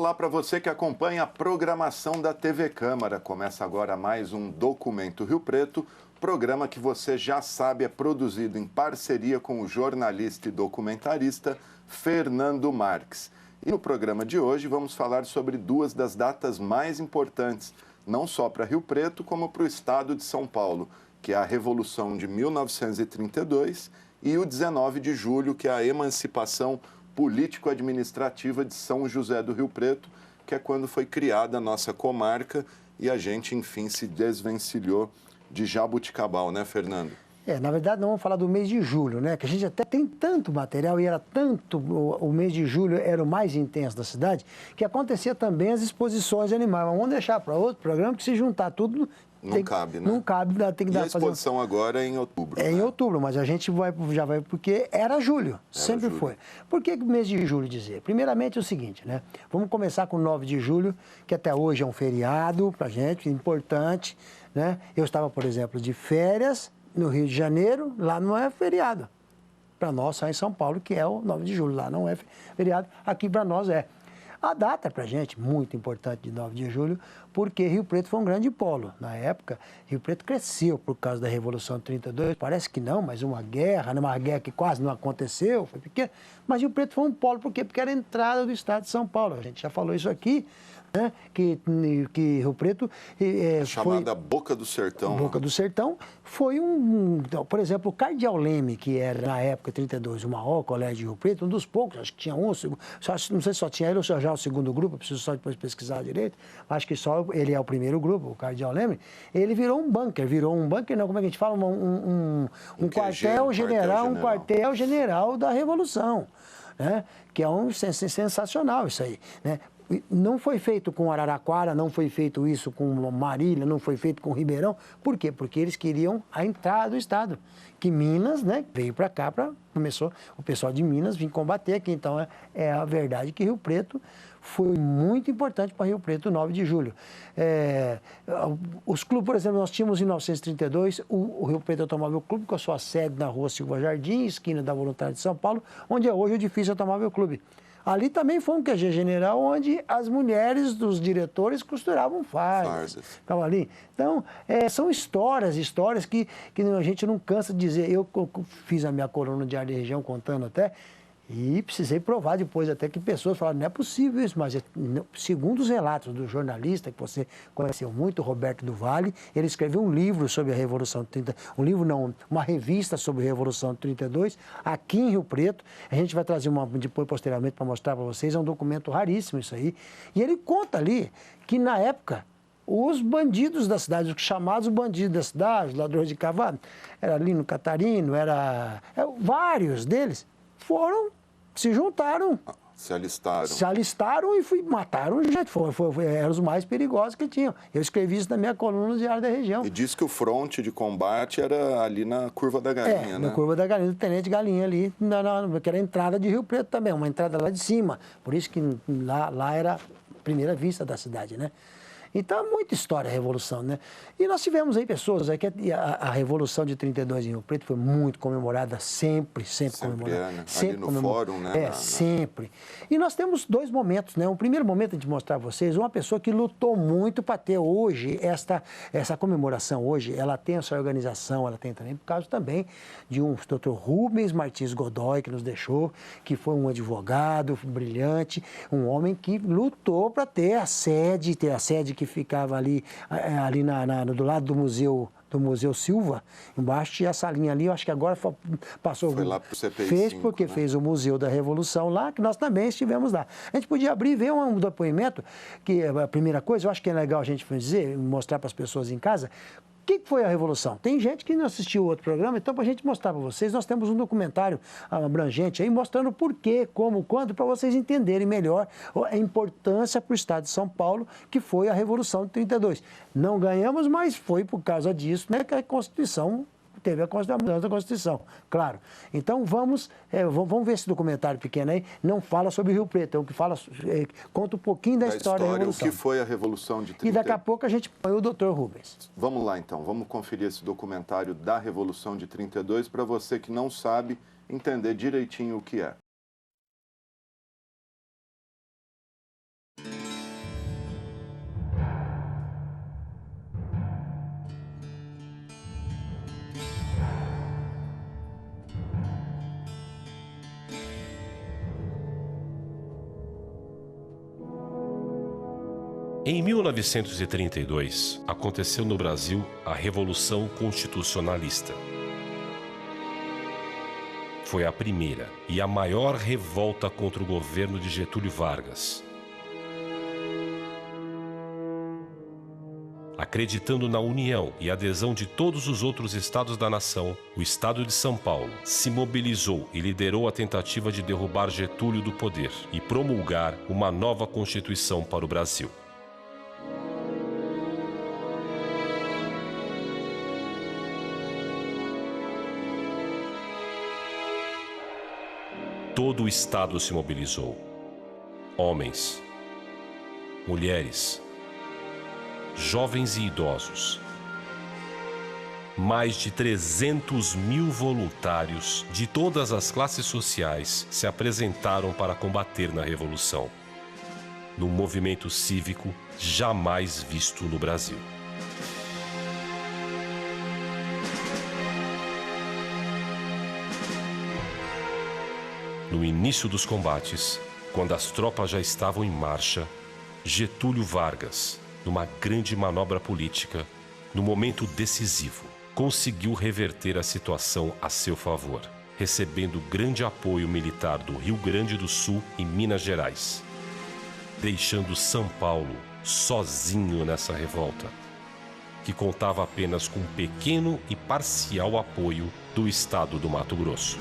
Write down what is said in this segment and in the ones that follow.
Olá para você que acompanha a programação da TV Câmara. Começa agora mais um Documento Rio Preto, programa que você já sabe é produzido em parceria com o jornalista e documentarista Fernando Marques. E no programa de hoje vamos falar sobre duas das datas mais importantes, não só para Rio Preto, como para o estado de São Paulo, que é a Revolução de 1932 e o 19 de julho, que é a emancipação político-administrativa de São José do Rio Preto, que é quando foi criada a nossa comarca e a gente, enfim, se desvencilhou de Jaboticabal, né, Fernando? Na verdade, não vamos falar do mês de julho, né? Que a gente até tem tanto material e era tanto, o mês de julho era o mais intenso da cidade, que acontecia também as exposições de animais. Mas vamos deixar para outro programa, que se juntar tudo... Não cabe, né? Não cabe, tem que dar... E a exposição agora é em outubro, É né? em outubro, mas a gente já vai porque era julho, sempre foi. Por que o mês de julho dizer? Primeiramente é o seguinte, né? Vamos começar com o 9 de julho, que até hoje é um feriado pra gente, importante, né? Eu estava, por exemplo, de férias no Rio de Janeiro, lá não é feriado. Para nós, só em São Paulo, que é o 9 de julho, lá não é feriado, aqui para nós é. A data, para a gente, muito importante, de 9 de julho, porque Rio Preto foi um grande polo. Na época, Rio Preto cresceu por causa da Revolução de 32, parece que não, mas uma guerra que quase não aconteceu, foi pequena. Mas Rio Preto foi um polo, por quê? Porque era a entrada do estado de São Paulo. A gente já falou isso aqui, né? Que Rio Preto chamada Boca do Sertão. Boca do Sertão foi por exemplo, o Cardeal Leme, que era na época 32 o maior colégio de Rio Preto, um dos poucos, acho que tinha não sei se só tinha ele ou já o segundo grupo, eu preciso só depois pesquisar direito, acho que só ele é o primeiro grupo, o Cardeal Leme. Ele virou um bunker não, como é que a gente fala, um quartel-general da Revolução, né? Que é sensacional isso aí, né? Não foi feito com Araraquara, não foi feito isso com Marília, não foi feito com Ribeirão. Por quê? Porque eles queriam a entrada do Estado. Que Minas, né, veio para cá, começou o pessoal de Minas vir combater aqui. Então, é a verdade que Rio Preto foi muito importante para Rio Preto, 9 de julho. Os clubes, por exemplo, nós tínhamos em 1932 o Rio Preto Automóvel Clube, com a sua sede na rua Silva Jardim, esquina da Voluntária de São Paulo, onde é hoje o Edifício Automóvel Clube. Ali também foi um QG general onde as mulheres dos diretores costuravam fardas. Estavam ali. Então, são histórias que a gente não cansa de dizer. Eu fiz a minha coluna Diário da Região contando até, e precisei provar depois até que pessoas falaram, não é possível isso, mas segundo os relatos do jornalista, que você conheceu muito, Roberto do Vale, ele escreveu um livro sobre a Revolução de 32, uma revista sobre a Revolução de 32, aqui em Rio Preto. A gente vai trazer depois, posteriormente, para mostrar para vocês, é um documento raríssimo isso aí. E ele conta ali que, na época, os bandidos da cidade, os chamados bandidos da cidade, ladrões de cavalo, era Lino Catarino, vários deles se juntaram. Se alistaram. Se alistaram e mataram gente. Eram os mais perigosos que tinham. Eu escrevi isso na minha coluna do Diário da Região. E disse que o fronte de combate era ali na Curva da Galinha, né? Na Curva da Galinha, do Tenente Galinha ali, que era a entrada de Rio Preto também, uma entrada lá de cima. Por isso que lá era a primeira vista da cidade, né? Então, muita história a Revolução, né? E nós tivemos aí pessoas, a Revolução de 32 em Rio Preto foi muito comemorada, sempre comemorada. Né? Sempre ali no fórum, né? Sempre. E nós temos dois momentos, né? O primeiro momento de mostrar a vocês, uma pessoa que lutou muito para ter hoje, essa comemoração hoje, ela tem a sua organização, ela tem também, por causa também de um Dr. Rubens Martins Godoy, que nos deixou, que foi um advogado brilhante, um homem que lutou para ter a sede que ficava ali do lado do Museu Silva, embaixo tinha a salinha ali, eu acho que agora passou... Foi lá para o CPI Fez 5, porque né? Fez o Museu da Revolução lá, que nós também estivemos lá. A gente podia abrir e ver um depoimento, que a primeira coisa, eu acho que é legal a gente dizer, mostrar para as pessoas em casa, o que foi a Revolução? Tem gente que não assistiu outro programa, então para a gente mostrar para vocês, nós temos um documentário abrangente aí, mostrando por quê, como, quando, para vocês entenderem melhor a importância para o Estado de São Paulo, que foi a Revolução de 32. Não ganhamos, mas foi por causa disso, né, que a Constituição teve a mudança da Constituição, claro. Então vamos ver esse documentário pequeno aí, não fala sobre Rio Preto, é o que conta um pouquinho da história da Revolução. O que foi a Revolução de 32. E daqui a pouco a gente põe o Dr. Rubens. Vamos lá então, vamos conferir esse documentário da Revolução de 32 para você que não sabe entender direitinho o que é. Em 1932, aconteceu no Brasil a Revolução Constitucionalista. Foi a primeira e a maior revolta contra o governo de Getúlio Vargas. Acreditando na união e adesão de todos os outros estados da nação, o estado de São Paulo se mobilizou e liderou a tentativa de derrubar Getúlio do poder e promulgar uma nova Constituição para o Brasil. Todo o estado se mobilizou. Homens, mulheres, jovens e idosos. Mais de 300 mil voluntários de todas as classes sociais se apresentaram para combater na Revolução, num movimento cívico jamais visto no Brasil. No início dos combates, quando as tropas já estavam em marcha, Getúlio Vargas, numa grande manobra política, no momento decisivo, conseguiu reverter a situação a seu favor, recebendo grande apoio militar do Rio Grande do Sul e Minas Gerais, deixando São Paulo sozinho nessa revolta, que contava apenas com um pequeno e parcial apoio do estado do Mato Grosso.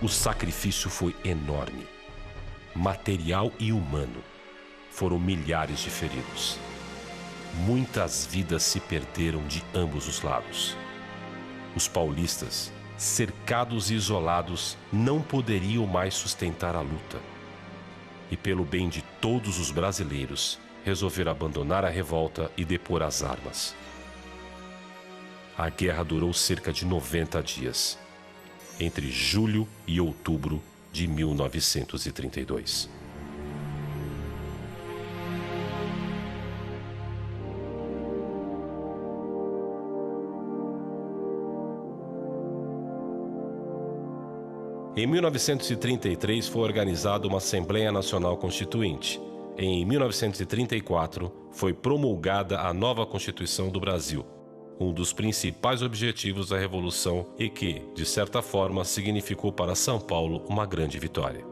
O sacrifício foi enorme, material e humano. Foram milhares de feridos. Muitas vidas se perderam de ambos os lados. Os paulistas, cercados e isolados, não poderiam mais sustentar a luta. E pelo bem de todos os brasileiros, resolveram abandonar a revolta e depor as armas. A guerra durou cerca de 90 dias. Entre julho e outubro de 1932. Em 1933 foi organizada uma Assembleia Nacional Constituinte. Em 1934 foi promulgada a nova Constituição do Brasil, um dos principais objetivos da Revolução e que, de certa forma, significou para São Paulo uma grande vitória.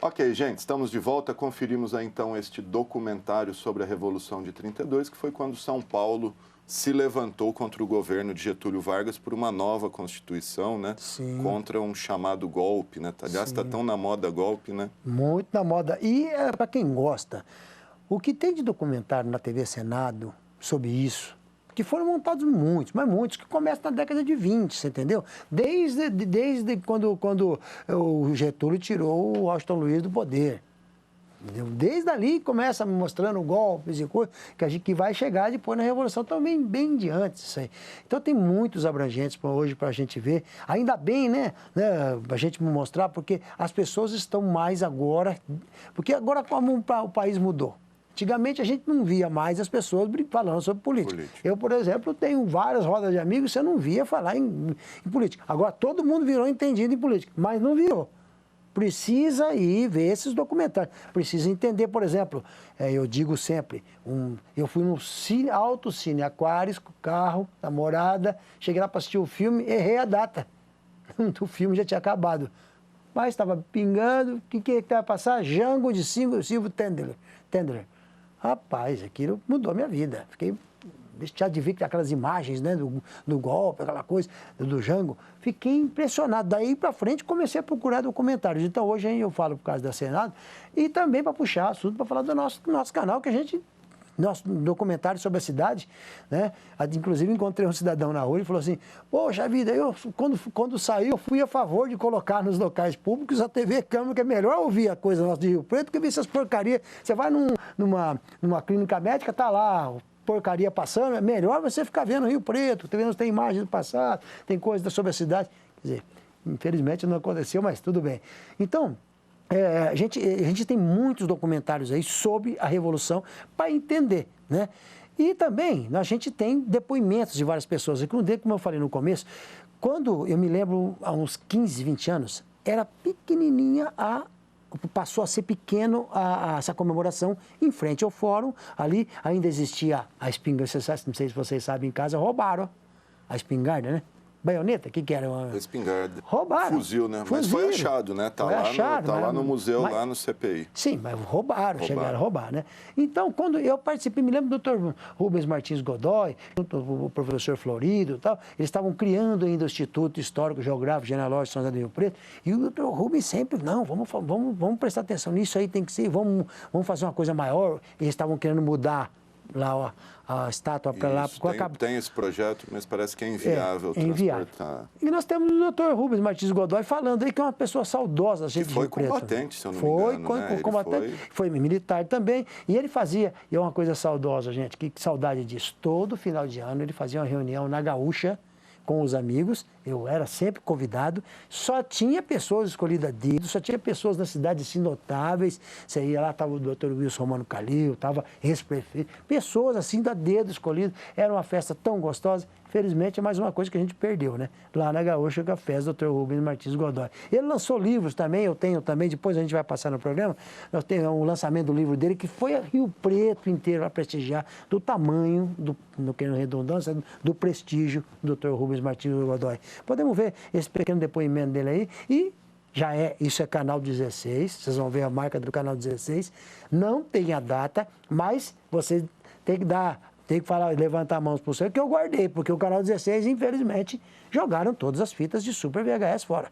Ok, gente, estamos de volta. Conferimos aí, então, este documentário sobre a Revolução de 32, que foi quando São Paulo se levantou contra o governo de Getúlio Vargas por uma nova Constituição, né? Sim. Contra um chamado golpe, né? Aliás, está tão na moda golpe, né? Muito na moda. E, para quem gosta, o que tem de documentário na TV Senado sobre isso, que foram montados muitos, mas muitos, que começam na década de 20, você entendeu? Desde quando o Getúlio tirou o Washington Luiz do poder. Entendeu? Desde ali começa mostrando golpes e coisas que vai chegar depois na Revolução também, bem diante disso aí. Então tem muitos abrangentes hoje para a gente ver. Ainda bem, né? A gente mostrar, porque as pessoas estão mais agora... Porque agora como o país mudou. Antigamente a gente não via mais as pessoas falando sobre política. Eu, por exemplo, tenho várias rodas de amigos, você não via falar em política. Agora todo mundo virou entendido em política, mas não virou. Precisa ir ver esses documentários. Precisa entender, por exemplo, eu digo sempre, eu fui no Alto Cine Aquários, com o carro, namorada, cheguei lá para assistir o filme, errei a data. O filme já tinha acabado. Mas estava pingando, o que vai passar? Django de Silvio Tendler. Rapaz, aquilo mudou a minha vida. Fiquei deixado de ver aquelas imagens, né, do golpe, aquela coisa, do Django. Fiquei impressionado. Daí para frente comecei a procurar documentários. Então hoje eu falo por causa da Senado e também para puxar assunto, para falar do nosso canal, que a gente... Nosso documentário sobre a cidade, né? Inclusive encontrei um cidadão na rua e falou assim: poxa vida, eu quando saiu, eu fui a favor de colocar nos locais públicos a TV Câmara, que é melhor ouvir a coisa nossa de Rio Preto que ver essas porcarias. Você vai numa clínica médica, tá lá, porcaria passando, é melhor você ficar vendo Rio Preto, tem imagens do passado, tem coisas sobre a cidade. Quer dizer, Infelizmente não aconteceu, mas tudo bem. Então, a gente tem muitos documentários aí sobre a Revolução para entender, né? E também a gente tem depoimentos de várias pessoas. Como eu falei no começo, quando eu me lembro, há uns 15, 20 anos, era pequenininha passou a ser pequeno essa comemoração em frente ao fórum. Ali ainda existia a espingarda, não sei se vocês sabem, em casa, roubaram a espingarda, né? Baioneta, o que era? Espingarda. Roubaram. Fuzil, né? Mas foi achado, né? Tá lá no museu, lá no CPI. Sim, mas roubaram, chegaram a roubar, né? Então, quando eu participei, me lembro do Dr. Rubens Martins Godoy, o professor Florido e tal, eles estavam criando ainda o Instituto Histórico, Geográfico, Genealógico de São José do Rio Preto, e o Dr. Rubens sempre, não, vamos prestar atenção nisso aí, tem que ser, vamos fazer uma coisa maior. Eles estavam querendo mudar lá a estátua para lá. Tem esse projeto, mas parece que é inviável transportar. E nós temos o Dr. Rubens Martins Godoy falando aí que é uma pessoa saudosa. Que foi combatente, se eu não me engano. Foi combatente, foi militar também. E ele fazia, e é uma coisa saudosa, gente, que saudade disso. Todo final de ano ele fazia uma reunião na Gaúcha com os amigos, eu era sempre convidado, só tinha pessoas escolhidas a dedo, só tinha pessoas na cidade assim notáveis, você ia lá, estava o Dr. Wilson Romano Calil, estava ex-prefeito, pessoas assim da dedo escolhidas, era uma festa tão gostosa. Felizmente é mais uma coisa que a gente perdeu, né? Lá na Gaúcha, com a festa do Dr. Rubens Martins Godoy. Ele lançou livros também, eu tenho também, depois a gente vai passar no programa, nós temos um lançamento do livro dele que foi a Rio Preto inteiro a prestigiar, do tamanho, no que redundância, do prestígio do Dr. Rubens Martins Godoy. Podemos ver esse pequeno depoimento dele aí e isso é canal 16, vocês vão ver a marca do canal 16, não tem a data, mas você tem que falar, levantar a mão para o céu, que eu guardei, porque o canal 16, infelizmente, jogaram todas as fitas de Super VHS fora.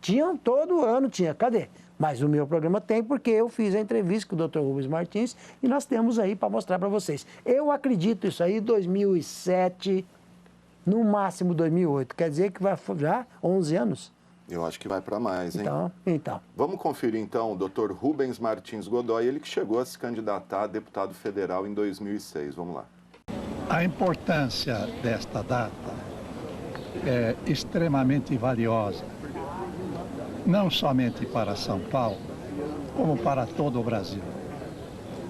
Tinham todo ano, cadê? Mas o meu programa tem, porque eu fiz a entrevista com o Dr. Rubens Martins e nós temos aí para mostrar para vocês. Eu acredito isso aí, 2007, no máximo 2008, quer dizer que vai já 11 anos. Eu acho que vai para mais, hein? Então. Vamos conferir, então, o Dr. Rubens Martins Godoy, ele que chegou a se candidatar a deputado federal em 2006. Vamos lá. A importância desta data é extremamente valiosa, não somente para São Paulo, como para todo o Brasil.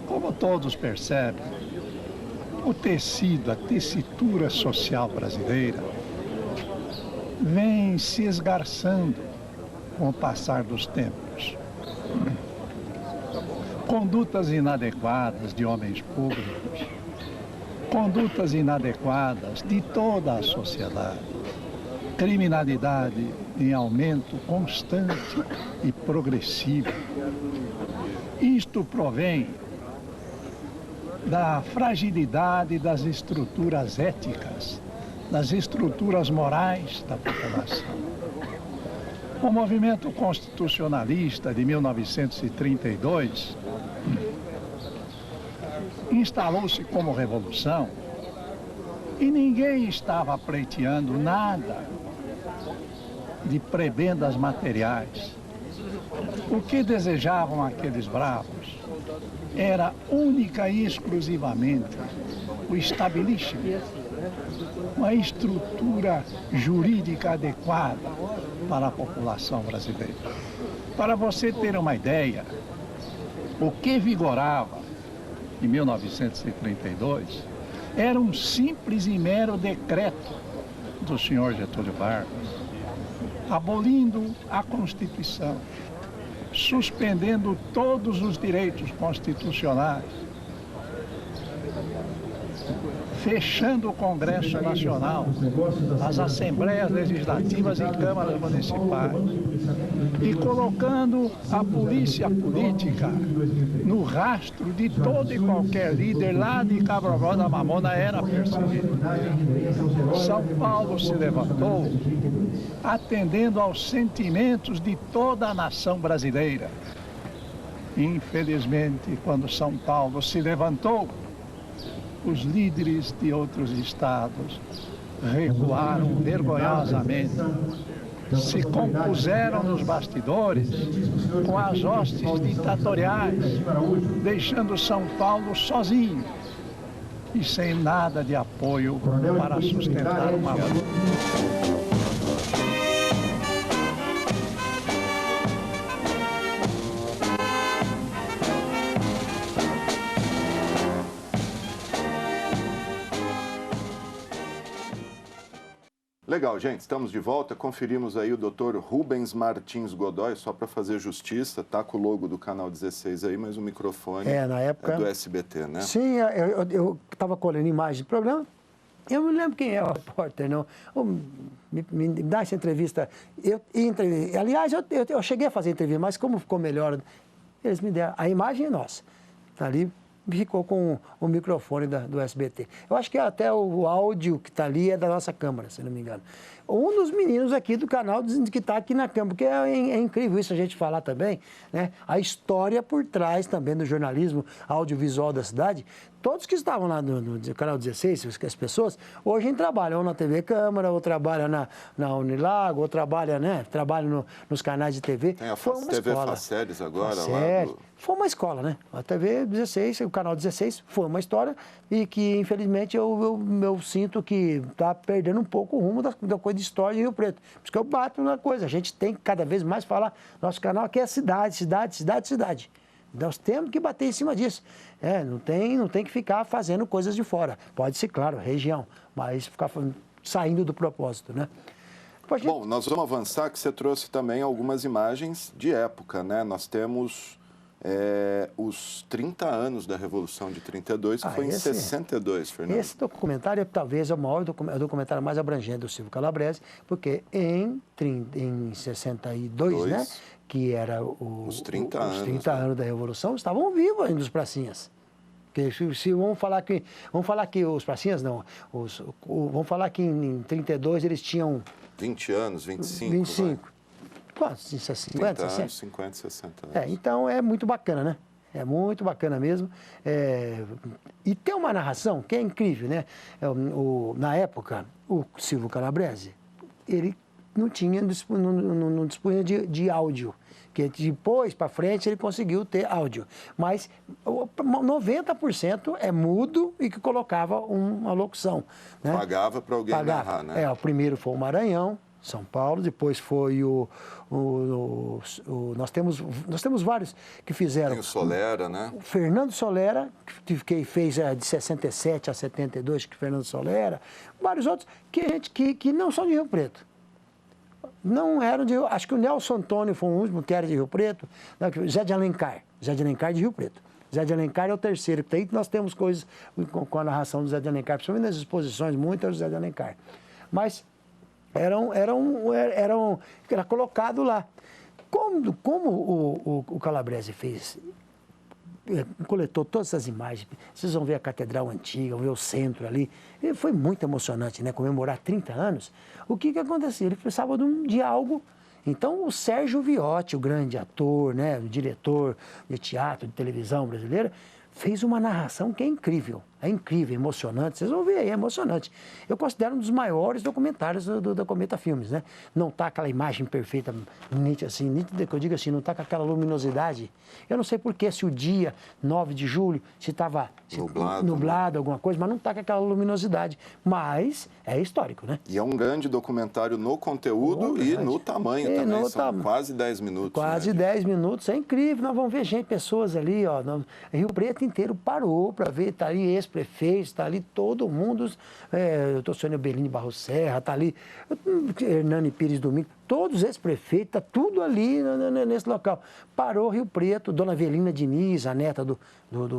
Como todos percebem, o tecido, a tessitura social brasileira vem se esgarçando com o passar dos tempos. Condutas inadequadas de homens públicos, condutas inadequadas de toda a sociedade, criminalidade em aumento constante e progressivo. Isto provém da fragilidade das estruturas éticas, das estruturas morais da população. O movimento constitucionalista de 1932 instalou-se como revolução e ninguém estava pleiteando nada de prebendas materiais. O que desejavam aqueles bravos era única e exclusivamente o estabelecimento, uma estrutura jurídica adequada para a população brasileira. Para você ter uma ideia, o que vigorava em 1932 era um simples e mero decreto do senhor Getúlio Vargas, abolindo a Constituição, suspendendo todos os direitos constitucionais, fechando o Congresso Nacional, as Assembleias Legislativas e Câmaras Municipais, e colocando a polícia política no rastro de todo e qualquer líder lá de Cabrogó da Mamona era perseguido. São Paulo se levantou atendendo aos sentimentos de toda a nação brasileira. Infelizmente, quando São Paulo se levantou, os líderes de outros estados recuaram vergonhosamente, se compuseram nos bastidores com as hostes ditatoriais, deixando São Paulo sozinho e sem nada de apoio para sustentar uma luta. Legal, gente, estamos de volta. Conferimos aí o Dr. Rubens Martins Godoy, só para fazer justiça, tá com o logo do Canal 16 aí, mas o microfone na época, é do SBT, né? Sim, eu estava colhendo imagem do programa, eu não lembro quem é o repórter, não. Me dá essa entrevista. Aliás, eu cheguei a fazer entrevista, mas como ficou melhor, eles me deram. A imagem é nossa. Tá ali, ficou com o microfone do SBT. Eu acho que até o áudio que está ali é da nossa câmara, se não me engano. Um dos meninos aqui do canal que está aqui na câmara, porque é incrível isso a gente falar também, né? A história por trás também do jornalismo audiovisual da cidade. Todos que estavam lá no Canal 16, as pessoas, hoje trabalham ou na TV Câmara, ou trabalham na Unilago, ou trabalham nos canais de TV. Tem a Foi uma TV escola. Faceres agora. Faceres. Lá do... Foi uma escola, né? A TV 16, o Canal 16, foi uma história e que, infelizmente, eu sinto que está perdendo um pouco o rumo da coisa de história de Rio Preto. Por isso que eu bato na coisa. A gente tem que cada vez mais falar, nosso canal aqui é cidade, cidade, cidade, cidade. Nós temos que bater em cima disso. Não tem que ficar fazendo coisas de fora. Pode ser, claro, região, mas ficar saindo do propósito, né? Bom, nós vamos avançar, que você trouxe também algumas imagens de época, né? Nós temos os 30 anos da Revolução de 32, que foi em 62, Fernando. Esse documentário talvez é o maior documentário mais abrangente do Silvio Calabrese, porque em 62, né? Que era os 30 anos da Revolução, estavam vivos ainda os pracinhas. Porque se vamos falar que os pracinhas não, vamos falar que em 32 eles tinham 20 anos, 25. 25. Quantos? 50, 60? Anos, 50, 60 anos. Então é muito bacana, né? É muito bacana mesmo. E tem uma narração que é incrível, né? Na época, o Silvio Calabrese, ele não dispunha de áudio, que depois para frente ele conseguiu ter áudio, mas 90% é mudo e que colocava uma locução, né? Pagava para alguém narrar, né? O primeiro foi o Maranhão, São Paulo, depois foi nós temos vários que fizeram. Tem o Solera, né? O Fernando Solera, que fez de 67 a 72, que Fernando Solera, vários outros que não são de Rio Preto. Não eram de... Acho que o Nelson Antônio foi o último que era de Rio Preto. Zé de Alencar de Rio Preto. Zé de Alencar é o terceiro. Aí nós temos coisas com a narração do Zé de Alencar, principalmente nas exposições, muito era o Zé de Alencar. Mas era colocado lá. Como o Calabrese fez... coletou todas essas imagens, vocês vão ver a Catedral Antiga, vão ver o centro ali, e foi muito emocionante, né, comemorar 30 anos. O que acontecia? Ele precisava de algo, então o Sérgio Viotti, o grande ator, né, o diretor de teatro, de televisão brasileira, fez uma narração que é incrível, emocionante, vocês vão ver aí, é emocionante. Eu considero um dos maiores documentários da Cometa Filmes, né? Não está aquela imagem perfeita, nítida, que eu digo assim, não está com aquela luminosidade. Eu não sei porquê, se o dia 9 de julho, se estava nublado, alguma coisa, mas não está com aquela luminosidade. Mas é histórico, né? E é um grande documentário no conteúdo e no tamanho também, são quase 10 minutos. Quase 10 minutos, é incrível, nós vamos ver pessoas ali, ó, Rio Preto inteiro parou para ver, está ali ex-prefeito, está ali todo mundo, doutor Sônia Bellini Barros Serra, está ali Hernani Pires Domingos, todos ex-prefeitos, está tudo ali nesse local. Parou Rio Preto, Dona Avelina Diniz, a neta do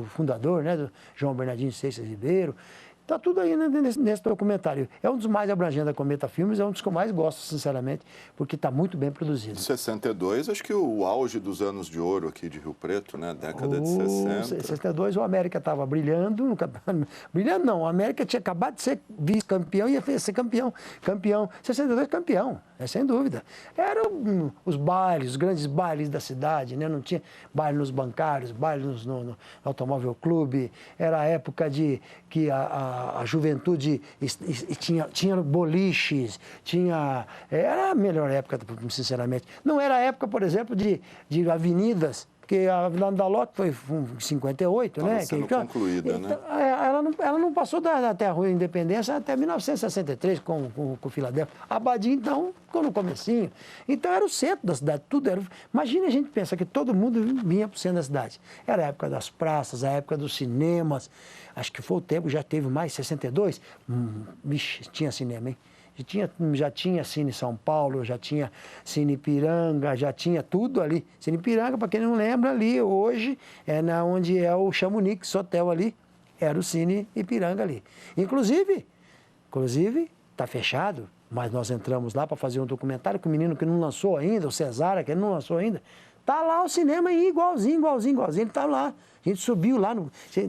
fundador, né, do João Bernardino Seixas Ribeiro. Está tudo aí nesse documentário. É um dos mais abrangentes da Cometa Filmes, é um dos que eu mais gosto, sinceramente, porque está muito bem produzido. 62, acho que o auge dos anos de ouro aqui de Rio Preto, né? Década de 60. 62, o América estava brilhando. Brilhando não, o América tinha acabado de ser vice-campeão e ia ser campeão. 62, campeão, sem dúvida. Eram os bailes, os grandes bailes da cidade, né? Não tinha baile nos bancários, baile no Automóvel Clube. Era a época que a juventude tinha boliches, era a melhor época, sinceramente. Não era a época, por exemplo, de avenidas, porque a Avenida da Locke foi em 58, né? Sendo concluída, né? Ela não passou até a Rua Independência até 1963 com o Filadélfia. A Abadia, então, ficou no comecinho. Então, era o centro da cidade, tudo era... Imagina a gente pensar que todo mundo vinha para o centro da cidade. Era a época das praças, a época dos cinemas. Acho que foi o tempo, já teve mais, 62. Vixe, tinha cinema, hein? Já tinha Cine São Paulo, já tinha Cine Ipiranga, já tinha tudo ali. Cine Ipiranga, para quem não lembra, ali hoje é onde é o Chamonix Hotel ali, era o Cine Ipiranga ali. Inclusive, está fechado, mas nós entramos lá para fazer um documentário com o menino que não lançou ainda, o Cesara, que ele não lançou ainda. Tá lá o cinema aí, igualzinho, ele tá lá. A gente subiu lá,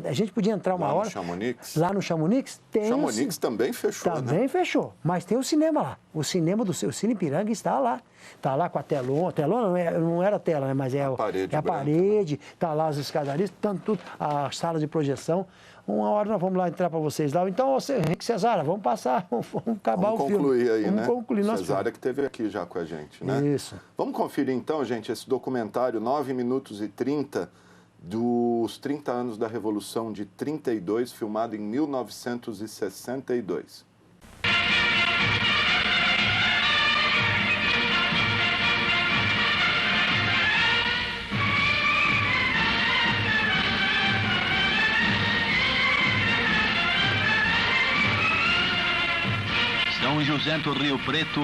a gente podia entrar uma hora. No Chamonix? Lá no Chamonix tem. Chamonix também fechou, Também fechou, mas tem o cinema lá. O cinema do seu Cine Ipiranga está lá. Está lá com a telona. Telona não era tela, né? Mas é a parede. Está lá as escadarias, tudo, a sala de projeção. Uma hora nós vamos lá entrar para vocês lá. Então, Henrique Cesara, vamos passar, vamos acabar o filme. Vamos concluir aí, vamos né? Concluir nosso Cesara filme. que esteve aqui já com a gente, né? Isso. Vamos conferir então, gente, esse documentário 9 minutos e 30 dos 30 anos da Revolução de 32, filmado em 1962. São José do Rio Preto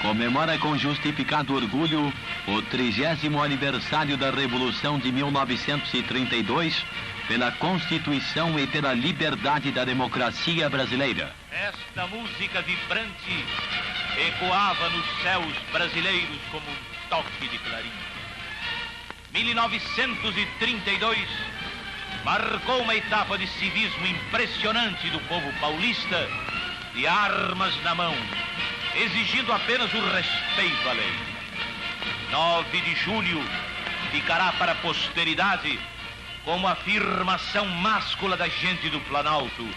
comemora com justificado orgulho o 30º aniversário da Revolução de 1932 pela Constituição e pela liberdade da democracia brasileira. Esta música vibrante ecoava nos céus brasileiros como um toque de clarim. 1932 marcou uma etapa de civismo impressionante do povo paulista, de armas na mão, exigindo apenas o respeito à lei. 9 de julho ficará para a posteridade como afirmação máscula da gente do Planalto,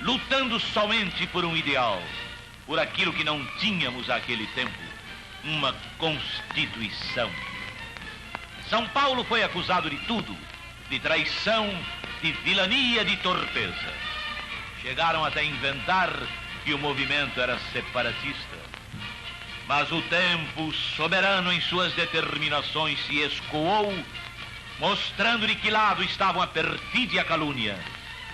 lutando somente por um ideal, por aquilo que não tínhamos àquele tempo, uma Constituição. São Paulo foi acusado de tudo, de traição, de vilania, de torpeza. Chegaram até inventar que o movimento era separatista. Mas o tempo, soberano em suas determinações, se escoou, mostrando de que lado estavam a perfídia e a calúnia,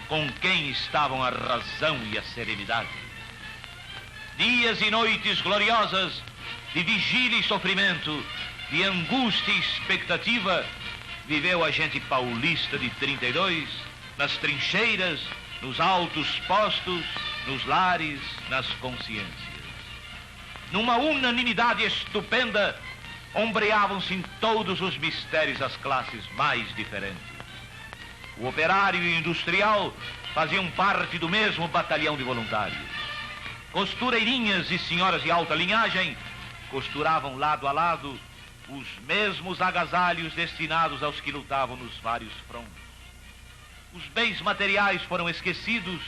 com quem estavam a razão e a serenidade. Dias e noites gloriosas, de vigília e sofrimento, de angústia e expectativa, viveu a gente paulista de 32, nas trincheiras, nos altos postos, nos lares, nas consciências. Numa unanimidade estupenda, ombreavam-se em todos os mistérios as classes mais diferentes. O operário e o industrial faziam parte do mesmo batalhão de voluntários. Costureirinhas e senhoras de alta linhagem costuravam lado a lado os mesmos agasalhos destinados aos que lutavam nos vários frontes. Os bens materiais foram esquecidos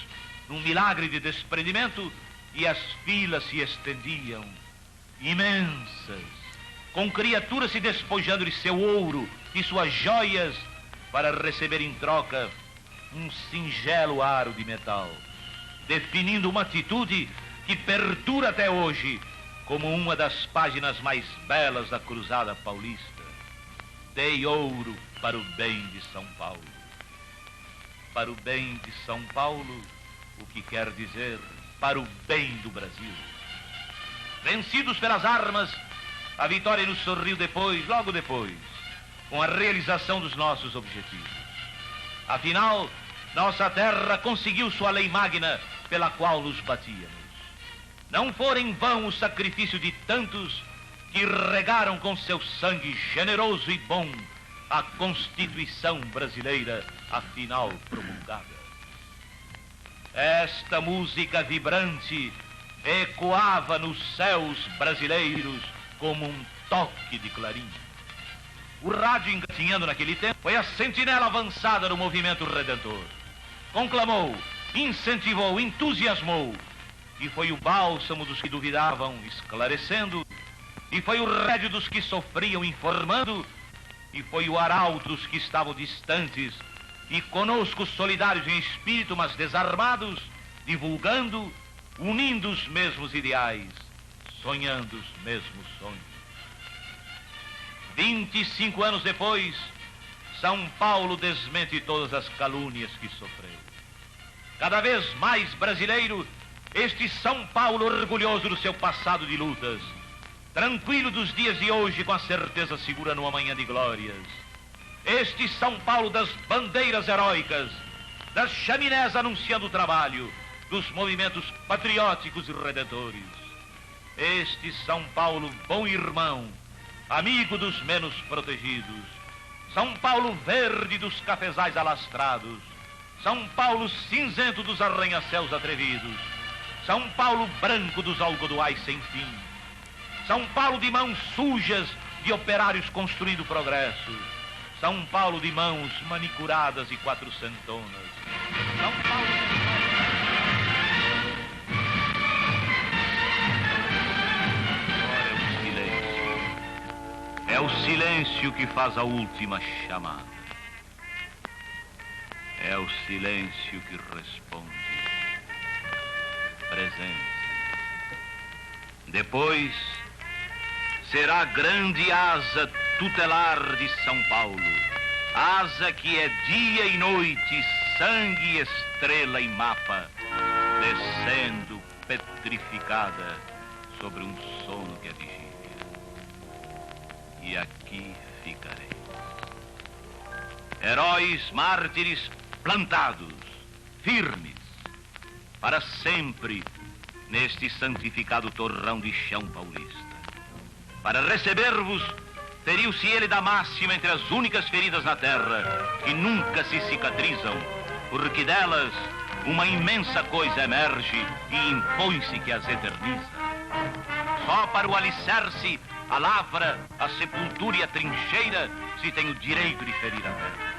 num milagre de desprendimento e as filas se estendiam, imensas, com criaturas se despojando de seu ouro e suas joias para receber em troca um singelo aro de metal, definindo uma atitude que perdura até hoje como uma das páginas mais belas da Cruzada Paulista. Dei ouro para o bem de São Paulo. Para o bem de São Paulo, o que quer dizer para o bem do Brasil. Vencidos pelas armas, a vitória nos sorriu depois, logo depois, com a realização dos nossos objetivos. Afinal, nossa terra conseguiu sua lei magna pela qual nos batíamos. Não for em vão o sacrifício de tantos que regaram com seu sangue generoso e bom a Constituição brasileira, afinal promulgada. Esta música vibrante ecoava nos céus brasileiros como um toque de clarim. O rádio, engatinhando naquele tempo, foi a sentinela avançada do movimento redentor. Conclamou, incentivou, entusiasmou, e foi o bálsamo dos que duvidavam, esclarecendo, e foi o rédio dos que sofriam, informando, e foi o arauto dos que estavam distantes, e conosco solidários em espírito, mas desarmados, divulgando, unindo os mesmos ideais, sonhando os mesmos sonhos. 25 anos depois, São Paulo desmente todas as calúnias que sofreu. Cada vez mais brasileiro, Este São Paulo orgulhoso do seu passado de lutas, tranquilo dos dias de hoje com a certeza segura no amanhã de glórias. Este São Paulo das bandeiras heróicas, das chaminés anunciando o trabalho, dos movimentos patrióticos e redentores. Este São Paulo bom irmão, amigo dos menos protegidos. São Paulo verde dos cafezais alastrados. São Paulo cinzento dos arranha-céus atrevidos. São Paulo branco dos algodoais sem fim. São Paulo de mãos sujas de operários construindo progresso. São Paulo de mãos manicuradas e quatrocentonas. São Paulo... Agora é o silêncio. É o silêncio que faz a última chamada. É o silêncio que responde. Presente. Depois será a grande asa tutelar de São Paulo, asa que é dia e noite, sangue, estrela e mapa, descendo petrificada sobre um sono que é vigília. E aqui ficarei. Heróis mártires plantados, firmes, para sempre, neste santificado torrão de chão paulista. Para receber-vos, feriu-se ele da máxima entre as únicas feridas na terra, que nunca se cicatrizam, porque delas uma imensa coisa emerge e impõe-se que as eterniza. Só para o alicerce, a lavra, a sepultura e a trincheira se tem o direito de ferir a terra.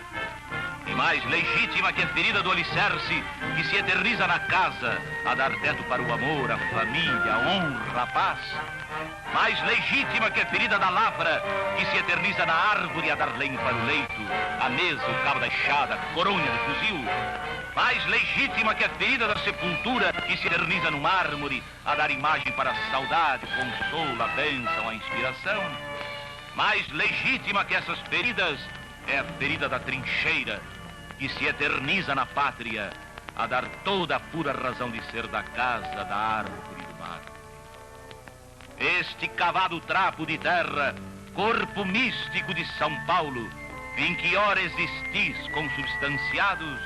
E mais legítima que a ferida do alicerce, que se eterniza na casa, a dar teto para o amor, a família, a honra, a paz. Mais legítima que a ferida da lavra, que se eterniza na árvore, a dar lenha para o leito, a mesa, o cabo da enxada, a coronha do fuzil. Mais legítima que a ferida da sepultura, que se eterniza no mármore, a dar imagem para a saudade, consolo, a bênção, a inspiração. Mais legítima que essas feridas é a ferida da trincheira, que se eterniza na pátria, a dar toda a pura razão de ser da casa, da árvore e do mar. Este cavado trapo de terra, corpo místico de São Paulo, em que ora existis consubstanciados,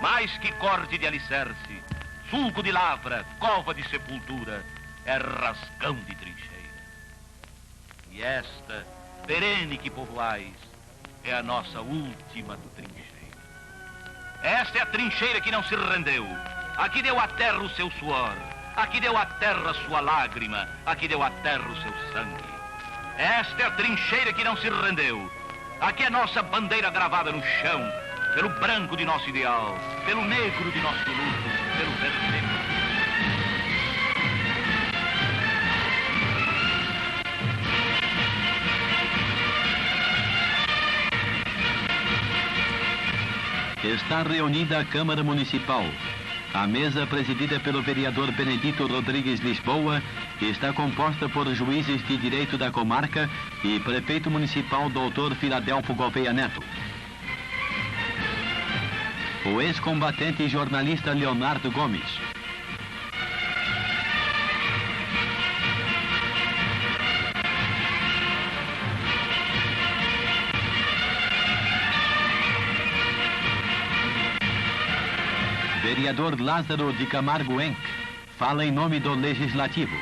mais que corte de alicerce, sulco de lavra, cova de sepultura, é rasgão de trincheira. E esta, perene que povoais, é a nossa última trincheira. Esta é a trincheira que não se rendeu, a que deu à terra o seu suor, a que deu à terra a sua lágrima, a que deu à terra o seu sangue. Esta é a trincheira que não se rendeu, a que é nossa bandeira gravada no chão, pelo branco de nosso ideal, pelo negro de nosso luto, pelo vermelho. Está reunida a Câmara Municipal. A mesa, presidida pelo vereador Benedito Rodrigues Lisboa, está composta por juízes de direito da comarca e prefeito municipal Dr. Filadelfo Gouveia Neto. O ex-combatente e jornalista Leonardo Gomes. Vereador Lázaro de Camargo Enck fala em nome do Legislativo.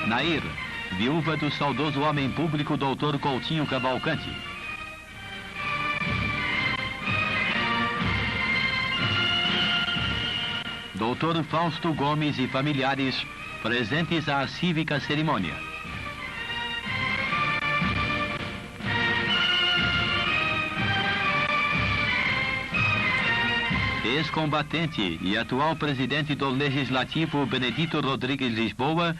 Nair, viúva do saudoso homem público Dr. Coutinho Cavalcante. Dr. Fausto Gomes e familiares presentes à cívica cerimônia. Ex-combatente e atual presidente do Legislativo Benedito Rodrigues Lisboa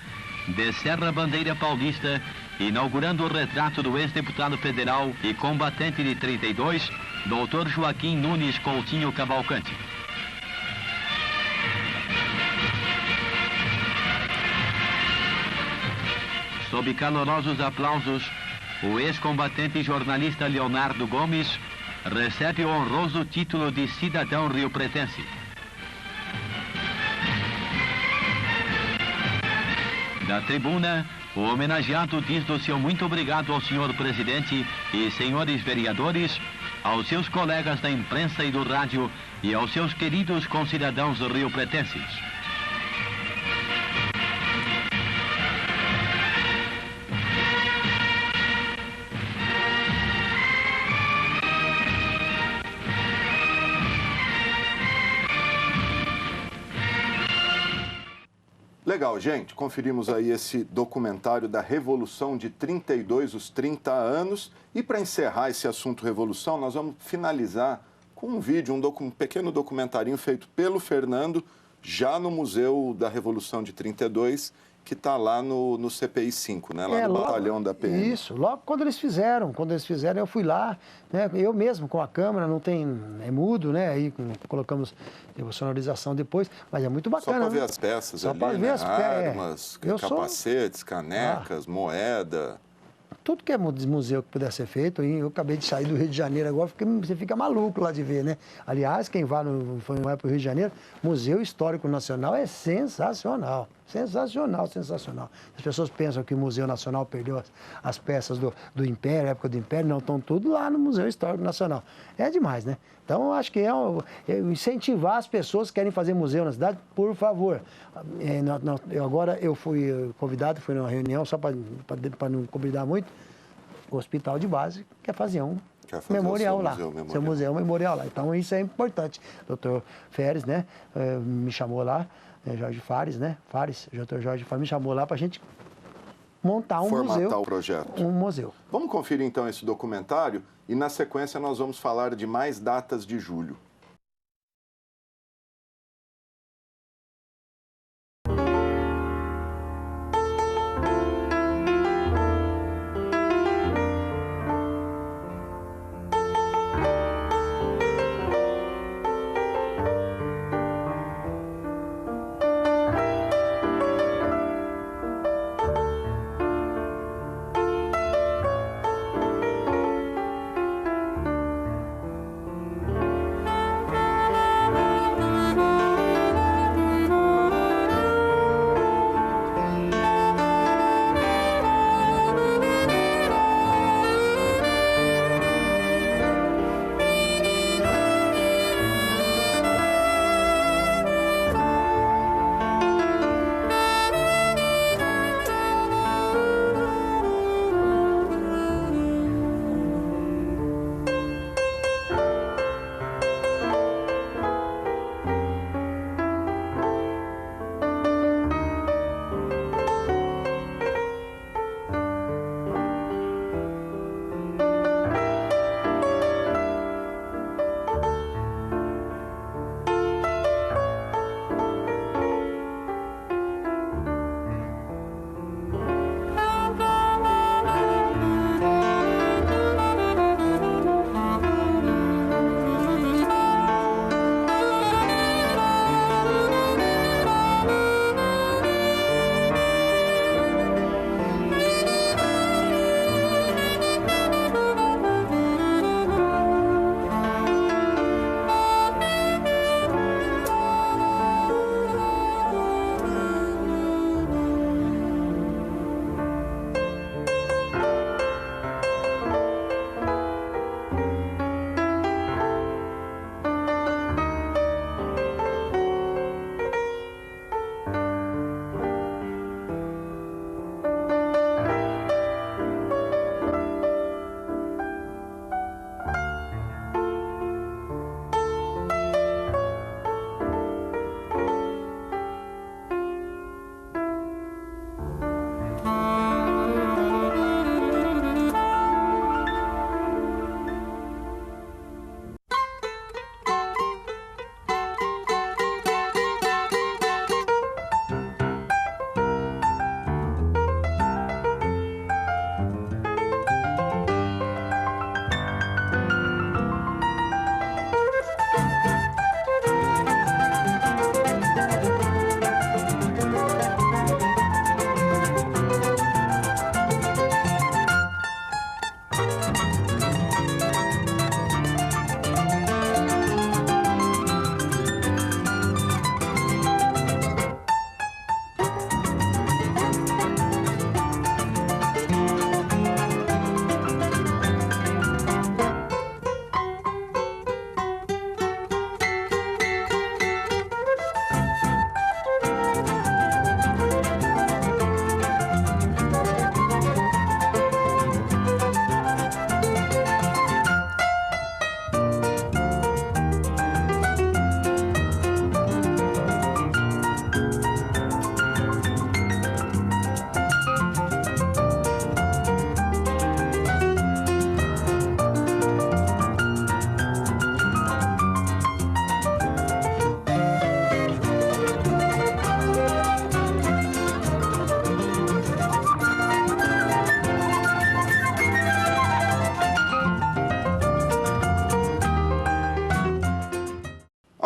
descerra a bandeira paulista, inaugurando o retrato do ex-deputado federal e combatente de 32, Dr. Joaquim Nunes Coutinho Cavalcante. Sob calorosos aplausos, o ex-combatente e jornalista Leonardo Gomes recebe o honroso título de cidadão riopretense. Da tribuna, o homenageado diz do seu muito obrigado ao senhor presidente e senhores vereadores, aos seus colegas da imprensa e do rádio e aos seus queridos concidadãos riopretenses. Legal, gente. Conferimos aí esse documentário da Revolução de 32, os 30 anos. E para encerrar esse assunto Revolução, nós vamos finalizar com um vídeo, um pequeno documentarinho feito pelo Fernando, já no Museu da Revolução de 32, que está lá no CPI 5, né? Lá no batalhão da PM. Isso, logo quando eles fizeram eu fui lá, né? Eu mesmo com a câmera, não tem, é mudo, né? Aí colocamos sonorização depois, mas é muito bacana. Só para ver as peças só ali, para ver né? as Armas, capacetes, canecas, moeda. Tudo que é museu que puder ser feito, eu acabei de sair do Rio de Janeiro agora, você fica maluco lá de ver, né? Aliás, quem vai para o Rio de Janeiro, Museu Histórico Nacional é sensacional. Sensacional, sensacional. As pessoas pensam que o Museu Nacional perdeu as peças do Império, época do Império, não, estão tudo lá no Museu Histórico Nacional. É demais, né? Então, eu acho que é incentivar as pessoas que querem fazer museu na cidade, por favor. Agora eu fui convidado, fui numa reunião, só para não convidar muito, o Hospital de Base quer fazer um memorial lá. Seu museu memorial lá. Então, isso é importante. Dr. Feres, né, me chamou lá, Jorge Fares, né? Dr. Jorge Fares me chamou lá para a gente montar um museu. Formatar o projeto. Um museu. Vamos conferir então esse documentário e na sequência nós vamos falar de mais datas de julho.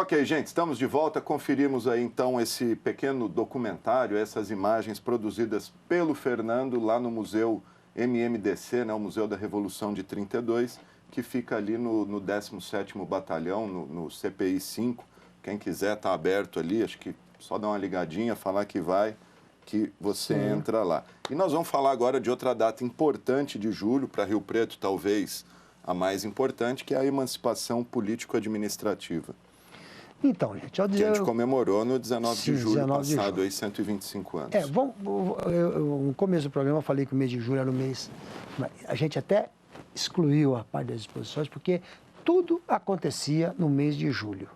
Ok, gente, estamos de volta. Conferimos aí então esse pequeno documentário, essas imagens produzidas pelo Fernando lá no Museu MMDC, né, o Museu da Revolução de 32, que fica ali no 17º Batalhão, no CPI 5. Quem quiser está aberto ali, acho que só dá uma ligadinha, falar que vai, que você entra lá. E nós vamos falar agora de outra data importante de julho, para Rio Preto talvez a mais importante, que é a emancipação político-administrativa. Então, gente, que a gente comemorou no 19 de julho 19 passado, de julho. aí 125 anos. No começo do programa eu falei que o mês de julho era o mês... A gente até excluiu a parte das exposições, porque tudo acontecia no mês de julho.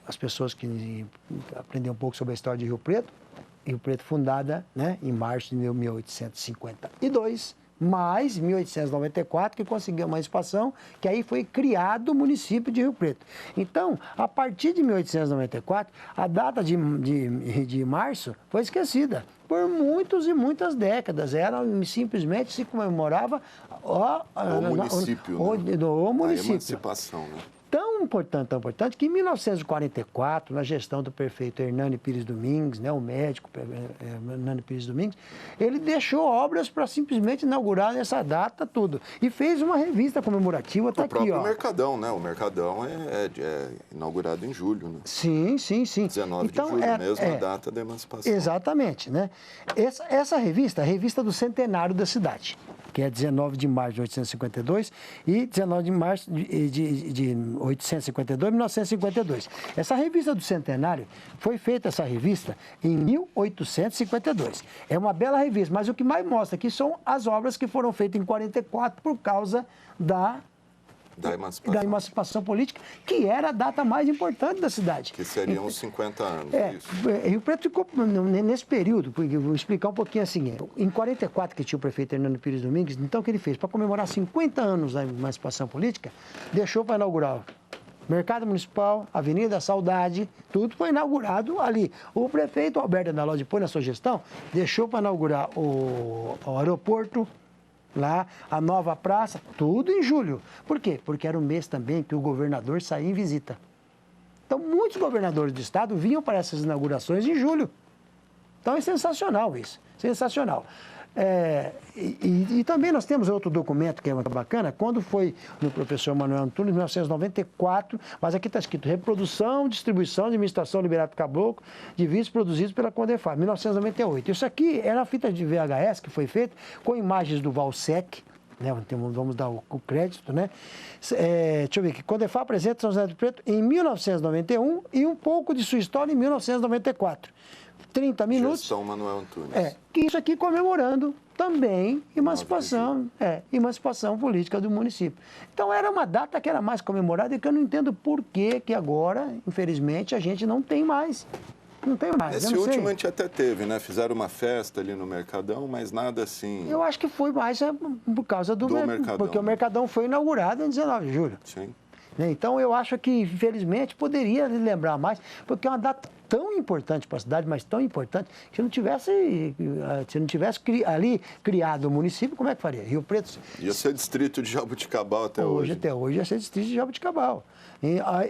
As pessoas que aprenderam um pouco sobre a história de Rio Preto fundada, né, em março de 1852, mais 1894, que conseguiu uma emancipação, que aí foi criado o município de Rio Preto. Então, a partir de 1894, a data de março foi esquecida por muitas e muitas décadas. Simplesmente se comemorava o município. A emancipação, né? Tão importante, que em 1944, na gestão do prefeito Hernani Pires Domingues, né, o médico Hernani Pires Domingues, ele deixou obras para simplesmente inaugurar nessa data tudo. E fez uma revista comemorativa, está aqui, ó. O próprio Mercadão, né? O Mercadão é inaugurado em julho, né? Sim. 19 de julho, mesma data da emancipação. Exatamente, né? Essa revista, a revista do centenário da cidade, que é 19 de março de 1852 e 19 de março de 1852, 1952. Essa revista do centenário, foi feita essa revista em 1852. É uma bela revista, mas o que mais mostra aqui são as obras que foram feitas em 44 por causa da emancipação política, que era a data mais importante da cidade. Que seriam os 50 anos, isso. Rio Preto ficou, nesse período, porque eu vou explicar um pouquinho assim, em 44, que tinha o prefeito Hernando Pires Domingues, então o que ele fez? Para comemorar 50 anos da emancipação política, deixou para inaugurar o Mercado Municipal, Avenida da Saudade, tudo foi inaugurado ali. O prefeito Alberto Andaló, depois na sua gestão, deixou para inaugurar o aeroporto, lá, a nova praça, tudo em julho. Por quê? Porque era o mês também que o governador saía em visita. Então, muitos governadores do estado vinham para essas inaugurações em julho. Então, é sensacional isso, sensacional. E também nós temos outro documento que é muito bacana, quando foi no professor Manuel Antunes, em 1994, mas aqui está escrito reprodução, distribuição, administração Liberato Caboclo de vídeos produzidos pela Condefar, 1998. Isso aqui era a fita de VHS que foi feita com imagens do Valsec, né? Vamos dar o crédito, né? Deixa eu ver aqui, Condefar apresenta São José do Preto em 1991 e um pouco de sua história em 1994. 30 minutos. Gestão Manuel Antunes. Isso aqui comemorando também emancipação política do município. Então, era uma data que era mais comemorada e que eu não entendo por que agora, infelizmente, a gente não tem mais. Não tem mais. Esse último a gente até teve, né? Fizeram uma festa ali no Mercadão, mas nada assim... Eu acho que foi mais por causa do Mercadão. Porque o Mercadão foi inaugurado em 19 de julho. Sim. Então, eu acho que, infelizmente, poderia lembrar mais, porque é uma data tão importante para a cidade, mas tão importante, que se não tivesse ali criado o município, como é que faria? Rio Preto... Ia ser distrito de Jaboticabal até hoje. Até hoje ia ser distrito de Jaboticabal.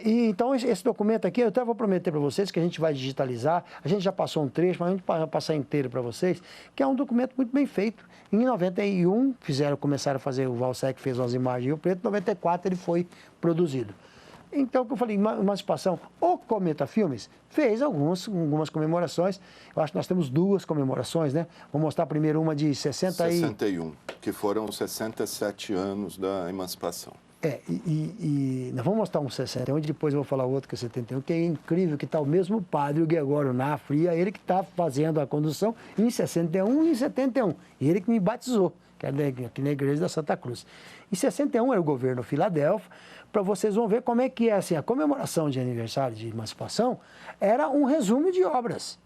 Então, esse documento aqui, eu até vou prometer para vocês que a gente vai digitalizar, a gente já passou um trecho, mas a gente vai passar inteiro para vocês, que é um documento muito bem feito. Em 91, começaram a fazer, o Valsec fez umas imagens de Rio Preto, em 94 ele foi produzido. Então, como eu falei, emancipação, o Cometa Filmes fez algumas comemorações. Eu acho que nós temos 2 comemorações, né? Vou mostrar primeiro uma de 61, que foram 67 anos da emancipação. Nós vamos mostrar um 61 e depois eu vou falar outro que é 71, que é incrível, que está o mesmo padre, o Gregório Nafri, ele que está fazendo a condução em 61 e em 71. E ele que me batizou, que é aqui na igreja da Santa Cruz. Em 61 era o governo Filadélfia, para vocês vão ver como é que é assim, a comemoração de aniversário de emancipação era um resumo de obras.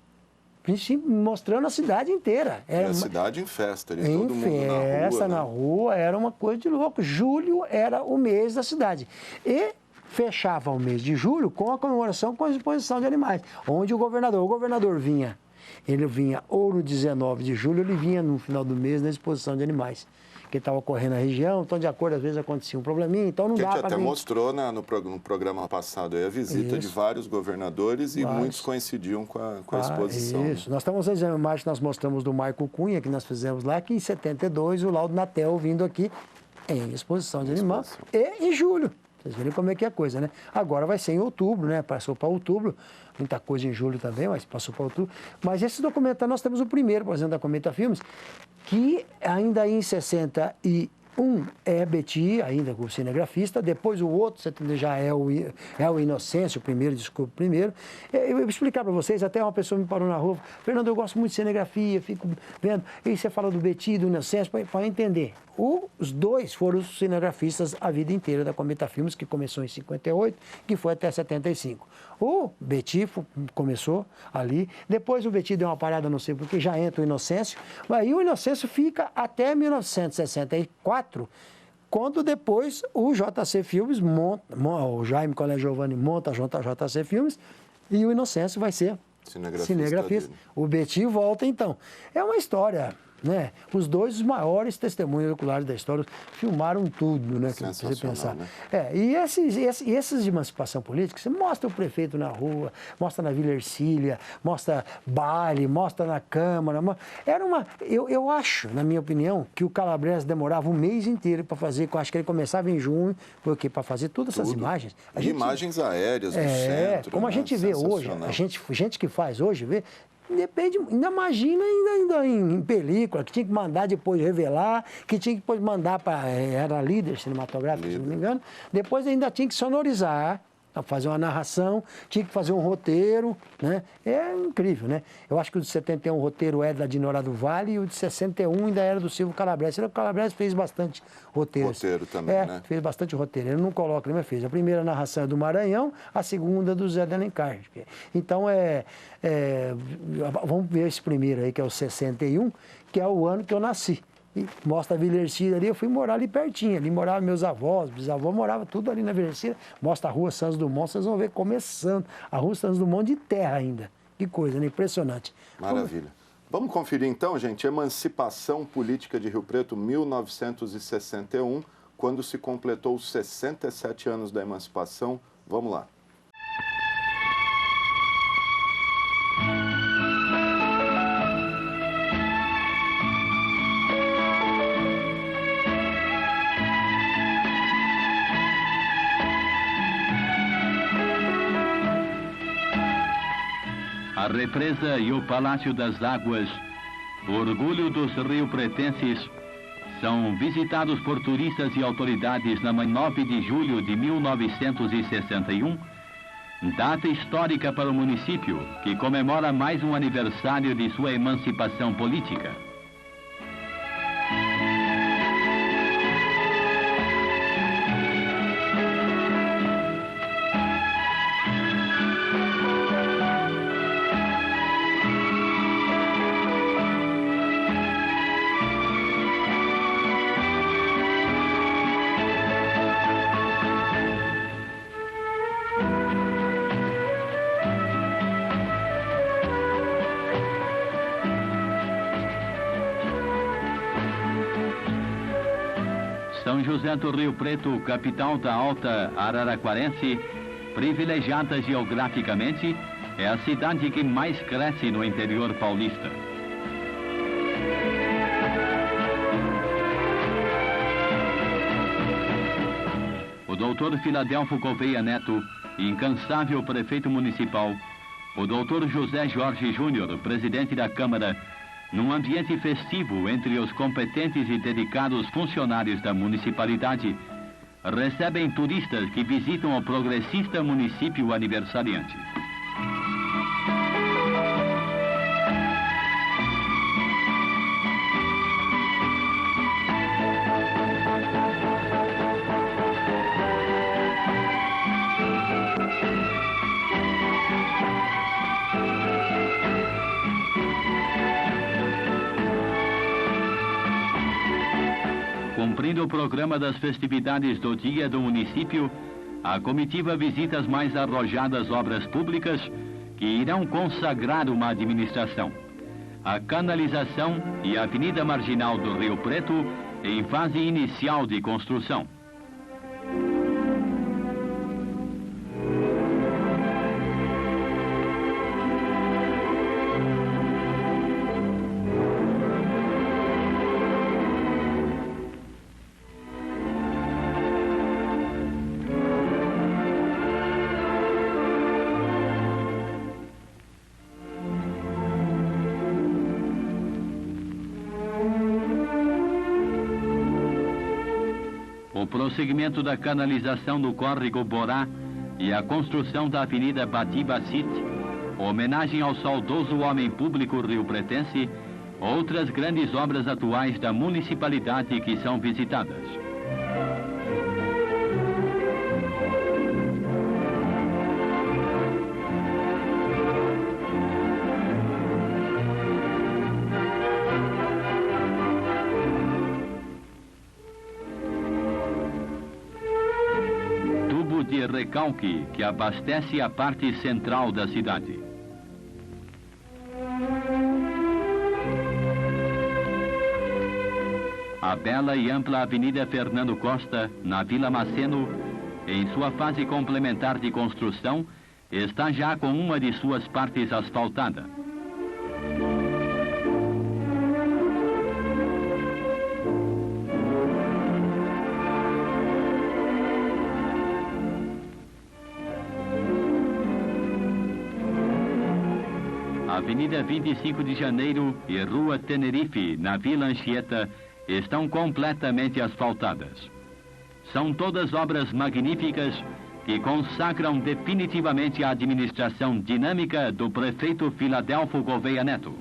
Mostrando a cidade inteira. Era a cidade em festa, ali, todo mundo na rua, era uma coisa de louco. Julho era o mês da cidade. E fechava o mês de julho com a comemoração com a exposição de animais, onde o governador vinha. Ele vinha ou no 19 de julho, ele vinha no final do mês na exposição de animais. que estava ocorrendo na região, então de acordo, às vezes acontecia um probleminha, então não dá para... A gente até mostrou no programa passado aí a visita de vários governadores e muitos coincidiam com a exposição. Isso, nós estamos fazendo a imagem que nós mostramos do Marco Cunha, que nós fizemos lá, que em 72 o Laudo Natel vindo aqui em exposição de animal, e em julho. Vocês verem como é que é a coisa, né? Agora vai ser em outubro, né? Passou para outubro, muita coisa em julho também, mas passou para outubro. Mas esse documentário, nós temos o primeiro, por exemplo, da Cometa Filmes, que ainda em 61 é Betty, ainda com o cinegrafista, depois o outro, já é o Inocêncio, o primeiro, desculpa, o primeiro. Eu vou explicar para vocês, até uma pessoa me parou na rua, Fernando, eu gosto muito de cinegrafia, fico vendo, e você fala do Betty, do Inocêncio, para entender. Os dois foram os cinegrafistas a vida inteira da Cometa Filmes, que começou em 58, que foi até 75. O Betty começou ali, depois o Betty deu uma parada, não sei porque, já entra o Inocêncio, aí o Inocêncio fica até 1964, quando depois o JC Filmes monta, o Jaime Colé Giovanni monta a JC Filmes, e o Inocêncio vai ser cinegrafista. O Betty volta, então. É uma história... Né? Os dois maiores testemunhos oculares da história filmaram tudo, né? Que você pensar. Né? E esses de emancipação política, você mostra o prefeito na rua, mostra na Vila Ercília, mostra baile, mostra na Câmara. Eu acho, na minha opinião, que o Calabrese demorava um mês inteiro para fazer, eu acho que ele começava em junho, porque para fazer todas essas imagens. Imagens aéreas do centro. Como a gente vê hoje, gente que faz hoje, vê. Depende, ainda imagina ainda em película, que tinha que mandar depois revelar, que tinha que depois mandar para... Era líder cinematográfico, se não me engano. Depois ainda tinha que sonorizar, fazer uma narração, tinha que fazer um roteiro, né? É incrível, né? Eu acho que o de 71 o roteiro é da Dinora do Vale e o de 61 ainda era do Silvio Calabrese. O Calabrese fez bastante roteiro. Roteiro também, né? Fez bastante roteiro. Ele não coloca, ele fez. A primeira narração é do Maranhão, a segunda do Zé de Alencar. Então, vamos ver esse primeiro aí, que é o 61, que é o ano que eu nasci. E mostra a Vila Ercília ali, eu fui morar ali pertinho, ali moravam meus avós, bisavós, morava tudo ali na Vila Ercília. Mostra a Rua Santos Dumont, vocês vão ver começando. A Rua Santos Dumont de terra ainda. Que coisa, né? Impressionante. Maravilha. Vamos conferir então, gente, Emancipação Política de Rio Preto, 1961, quando se completou os 67 anos da emancipação. Vamos lá. A represa e o Palácio das Águas, orgulho dos rio-pretenses, são visitados por turistas e autoridades na 9 de julho de 1961, data histórica para o município, que comemora mais um aniversário de sua emancipação política. São José do Rio Preto, capital da Alta Araraquarense, privilegiada geograficamente, é a cidade que mais cresce no interior paulista. O doutor Filadelfo Gouveia Neto, incansável prefeito municipal, o doutor José Jorge Júnior, presidente da Câmara, num ambiente festivo entre os competentes e dedicados funcionários da municipalidade, recebem turistas que visitam o progressista município aniversariante. Cumprindo o programa das festividades do Dia do Município, a comitiva visita as mais arrojadas obras públicas que irão consagrar uma administração. A canalização e a Avenida Marginal do Rio Preto em fase inicial de construção. O prosseguimento da canalização do córrego Borá e a construção da Avenida Bati-Bassit, homenagem ao saudoso homem público riopretense, outras grandes obras atuais da municipalidade que são visitadas. De recalque que abastece a parte central da cidade. A bela e ampla Avenida Fernando Costa, na Vila Maceno, em sua fase complementar de construção, está já com uma de suas partes asfaltada. Avenida 25 de Janeiro e Rua Tenerife, na Vila Anchieta, estão completamente asfaltadas. São todas obras magníficas que consacram definitivamente a administração dinâmica do prefeito Filadelfo Gouveia Neto.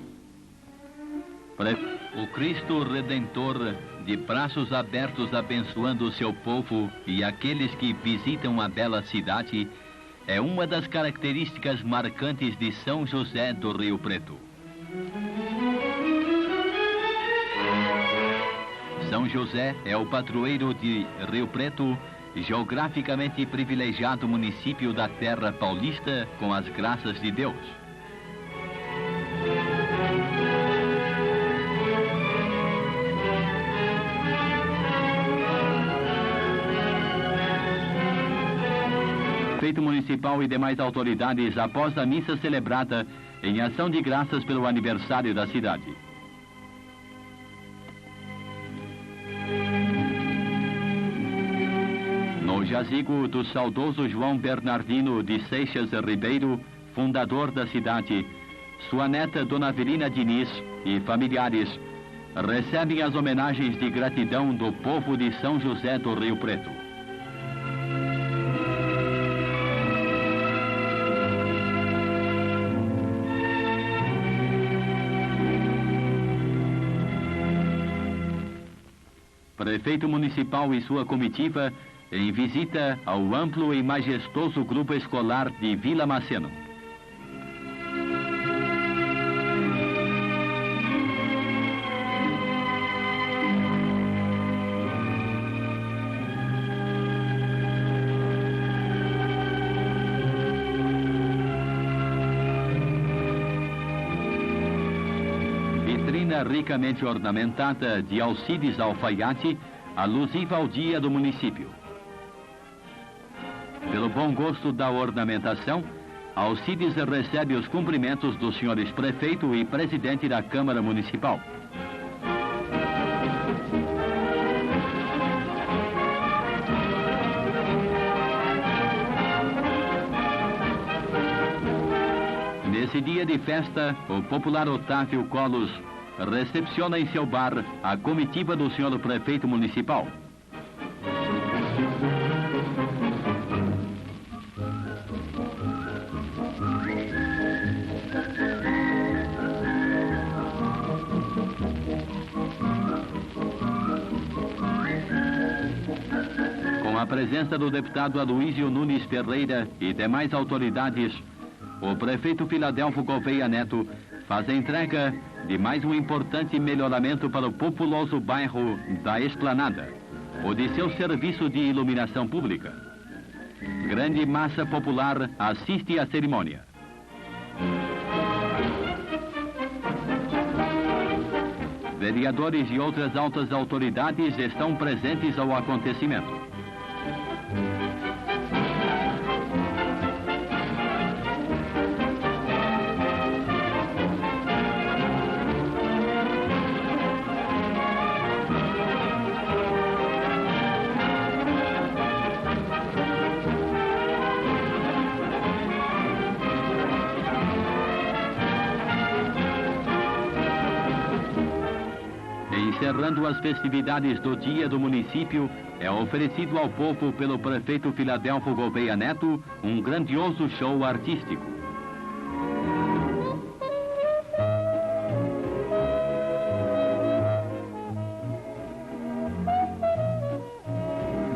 O Cristo Redentor, de braços abertos abençoando o seu povo e aqueles que visitam a bela cidade, é uma das características marcantes de São José do Rio Preto. São José é o padroeiro de Rio Preto, geograficamente privilegiado município da terra paulista com as graças de Deus. Prefeito municipal e demais autoridades após a missa celebrada em ação de graças pelo aniversário da cidade. No jazigo do saudoso João Bernardino de Seixas Ribeiro, fundador da cidade, sua neta Dona Avelina Diniz e familiares recebem as homenagens de gratidão do povo de São José do Rio Preto. Prefeito municipal e sua comitiva em visita ao amplo e majestoso grupo escolar de Vila Maceno. Vitrina ricamente ornamentada de Alcides Alfaiate, alusiva ao dia do município. Pelo bom gosto da ornamentação, Alcides recebe os cumprimentos dos senhores prefeito e presidente da Câmara Municipal. Nesse dia de festa, o popular Otávio Colos recepciona em seu bar a comitiva do senhor prefeito municipal. Com a presença do deputado Aloísio Nunes Ferreira e demais autoridades, o prefeito Filadelfo Gouveia Neto faz a entrega de mais um importante melhoramento para o populoso bairro da Esplanada, o de seu serviço de iluminação pública. Grande massa popular assiste à cerimônia. vereadores e outras altas autoridades estão presentes ao acontecimento. Encerrando as festividades do Dia do Município, é oferecido ao povo pelo prefeito Filadelfo Gouveia Neto um grandioso show artístico.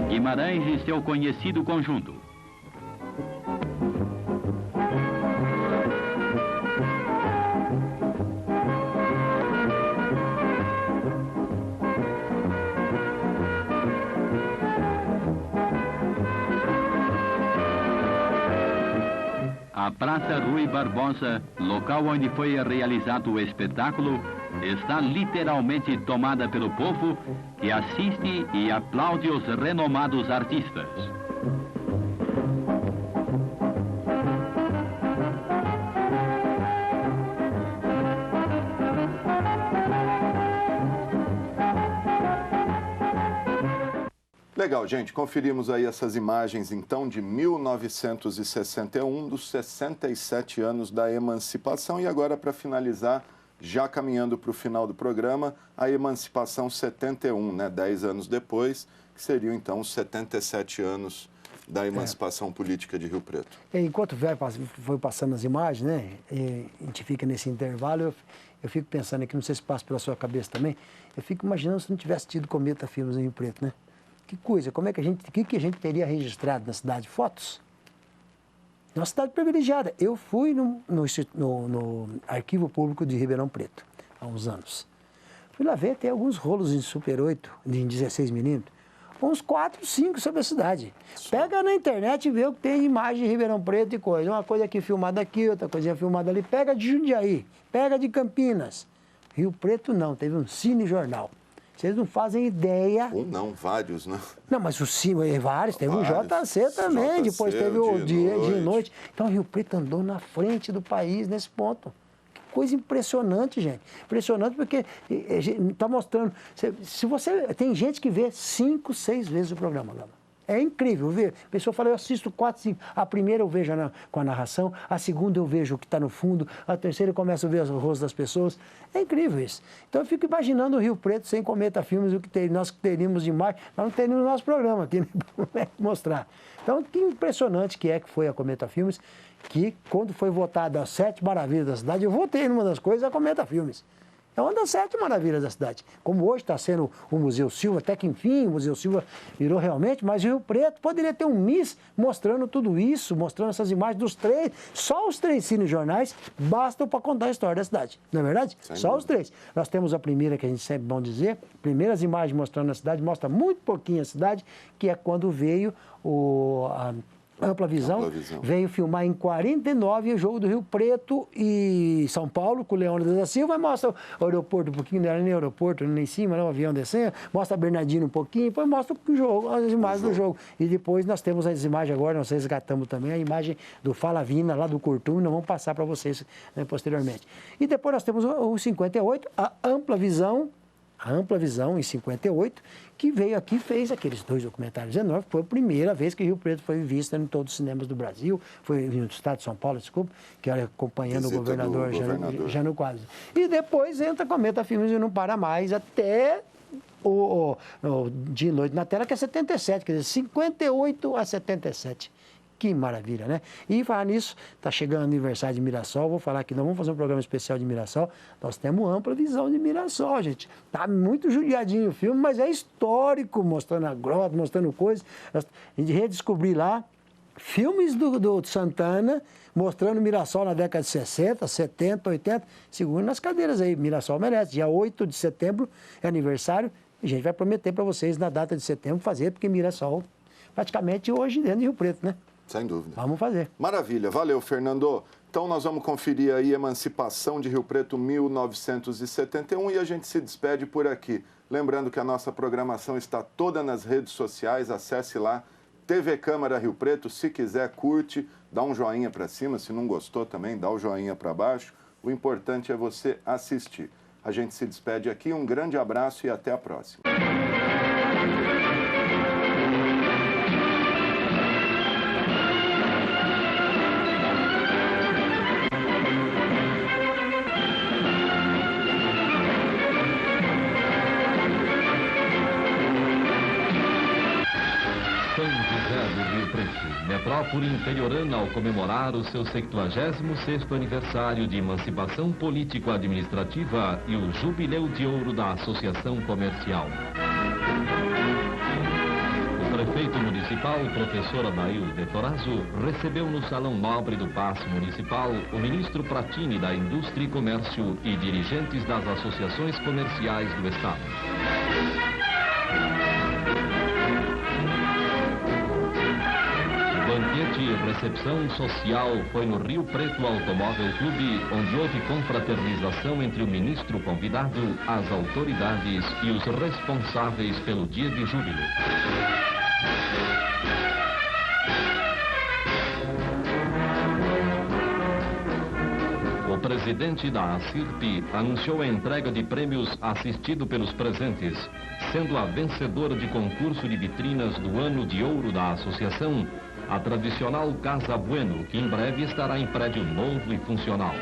Guimarães e seu conhecido conjunto. A Praça Rui Barbosa, local onde foi realizado o espetáculo, está literalmente tomada pelo povo que assiste e aplaude os renomados artistas. Legal, gente. Conferimos aí essas imagens, então, de 1961, dos 67 anos da emancipação. E agora, para finalizar, já caminhando para o final do programa, a emancipação 71, né? 10 anos depois, que seriam, então, os 77 anos da emancipação política de Rio Preto. Enquanto foi passando as imagens, né? A gente fica nesse intervalo, eu fico pensando aqui, não sei se passa pela sua cabeça também, eu fico imaginando se não tivesse tido Cometa Filmes em Rio Preto, né? Que coisa, o que a gente teria registrado na cidade? Fotos. É uma cidade privilegiada. Eu fui no Arquivo Público de Ribeirão Preto, há uns anos. Fui lá ver, tem alguns rolos em Super 8, em 16 milímetros, uns 4, 5 sobre a cidade. Pega na internet e vê o que tem imagem de Ribeirão Preto e coisa. Uma coisa aqui filmada aqui, outra coisinha filmada ali. Pega de Jundiaí, pega de Campinas. Rio Preto não, teve um cinejornal. Vocês não fazem ideia. Um não, vários, né? Não, mas o Cimo, vários. Teve o JC também, depois teve o Dia e Noite. Então, o Rio Preto andou na frente do país nesse ponto. Que coisa impressionante, gente. Impressionante porque está mostrando. Se você. Tem gente que vê 5, 6 vezes o programa, Gama. É incrível ver. A pessoa fala, eu assisto 4, 5. A primeira eu vejo com a narração, a segunda eu vejo o que está no fundo, a terceira eu começo a ver o rosto das pessoas. É incrível isso. Então eu fico imaginando o Rio Preto sem Cometa Filmes, o que nós teríamos de imagem, nós não teríamos no nosso programa aqui, né? Mostrar. Então, que impressionante que foi a Cometa Filmes, que quando foi votada as 7 maravilhas da cidade, eu votei numa das coisas, a Cometa Filmes. É uma das 7 maravilhas da cidade. Como hoje está sendo o Museu Silva, até que enfim o Museu Silva virou realmente, mas o Rio Preto poderia ter um MIS mostrando tudo isso, mostrando essas imagens dos 3. Só os 3 cinejornais bastam para contar a história da cidade. Não é verdade? Só os 3. Nós temos a primeira, que a gente sempre é bom dizer, primeiras imagens mostrando a cidade, mostra muito pouquinho a cidade, que é quando veio a Ampla Visão, veio filmar em 49 o jogo do Rio Preto e São Paulo, com o Leônidas da Silva, mostra o aeroporto um pouquinho, não era nem aeroporto, nem em cima, não, o avião descendo, mostra a Bernardino um pouquinho, depois mostra o jogo, as imagens do jogo. E depois nós temos as imagens agora, nós resgatamos também a imagem do Falavina, lá do Curtume, nós vamos passar para vocês, né, posteriormente. E depois nós temos o 58, a Ampla Visão, em 58, que veio aqui e fez aqueles 2 documentários enormes. Foi a primeira vez que Rio Preto foi vista em todos os cinemas do Brasil, foi no estado de São Paulo, desculpa, que era acompanhando o governador Jânio Quadros. E depois entra Cometa Filmes e não para mais até o Dia e Noite na Tela, que é 77, quer dizer, 58 a 77. Que maravilha, né? E falar nisso, está chegando o aniversário de Mirassol, vou falar que nós vamos fazer um programa especial de Mirassol, nós temos Ampla Visão de Mirassol, gente. Tá muito judiadinho o filme, mas é histórico, mostrando a grota, mostrando coisas. A gente redescobrir lá filmes do Santana, mostrando Mirassol na década de 60, 70, 80, segura nas cadeiras aí, Mirassol merece. Dia 8 de setembro é aniversário, e a gente vai prometer para vocês na data de setembro fazer, porque Mirassol praticamente hoje dentro de Rio Preto, né? Sem dúvida. Vamos fazer. Maravilha. Valeu, Fernando. Então nós vamos conferir aí Emancipação de Rio Preto 1971 e a gente se despede por aqui. Lembrando que a nossa programação está toda nas redes sociais, acesse lá TV Câmara Rio Preto, se quiser curte, dá um joinha para cima, se não gostou também dá o joinha para baixo. O importante é você assistir. A gente se despede aqui, um grande abraço e até a próxima. Metrópole interiorana, ao comemorar o seu 76º aniversário de emancipação político-administrativa e o Jubileu de Ouro da Associação Comercial. O prefeito municipal, professor Adail Vetorazzo, recebeu no Salão Nobre do Paço Municipal o ministro Pratini da Indústria e Comércio e dirigentes das associações comerciais do Estado. Banquete e recepção social foi no Rio Preto Automóvel Clube, onde houve confraternização entre o ministro convidado, as autoridades e os responsáveis pelo dia de júbilo. O presidente da ACIRP anunciou a entrega de prêmios assistido pelos presentes, sendo a vencedora de concurso de vitrinas do Ano de Ouro da Associação, a tradicional Casa Bueno, que em breve estará em prédio novo e funcional.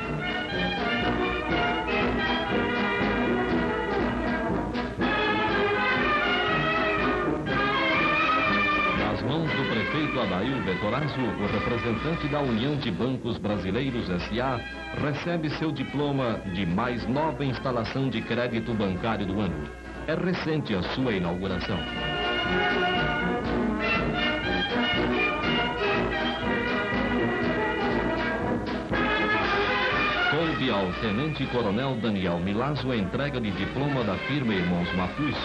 Nas mãos do prefeito Adail Vetorazzo, o representante da União de Bancos Brasileiros S.A. recebe seu diploma de mais nova instalação de crédito bancário do ano. É recente a sua inauguração. Coube ao tenente-coronel Daniel Milazzo a entrega de diploma da firma Irmãos Mafuz.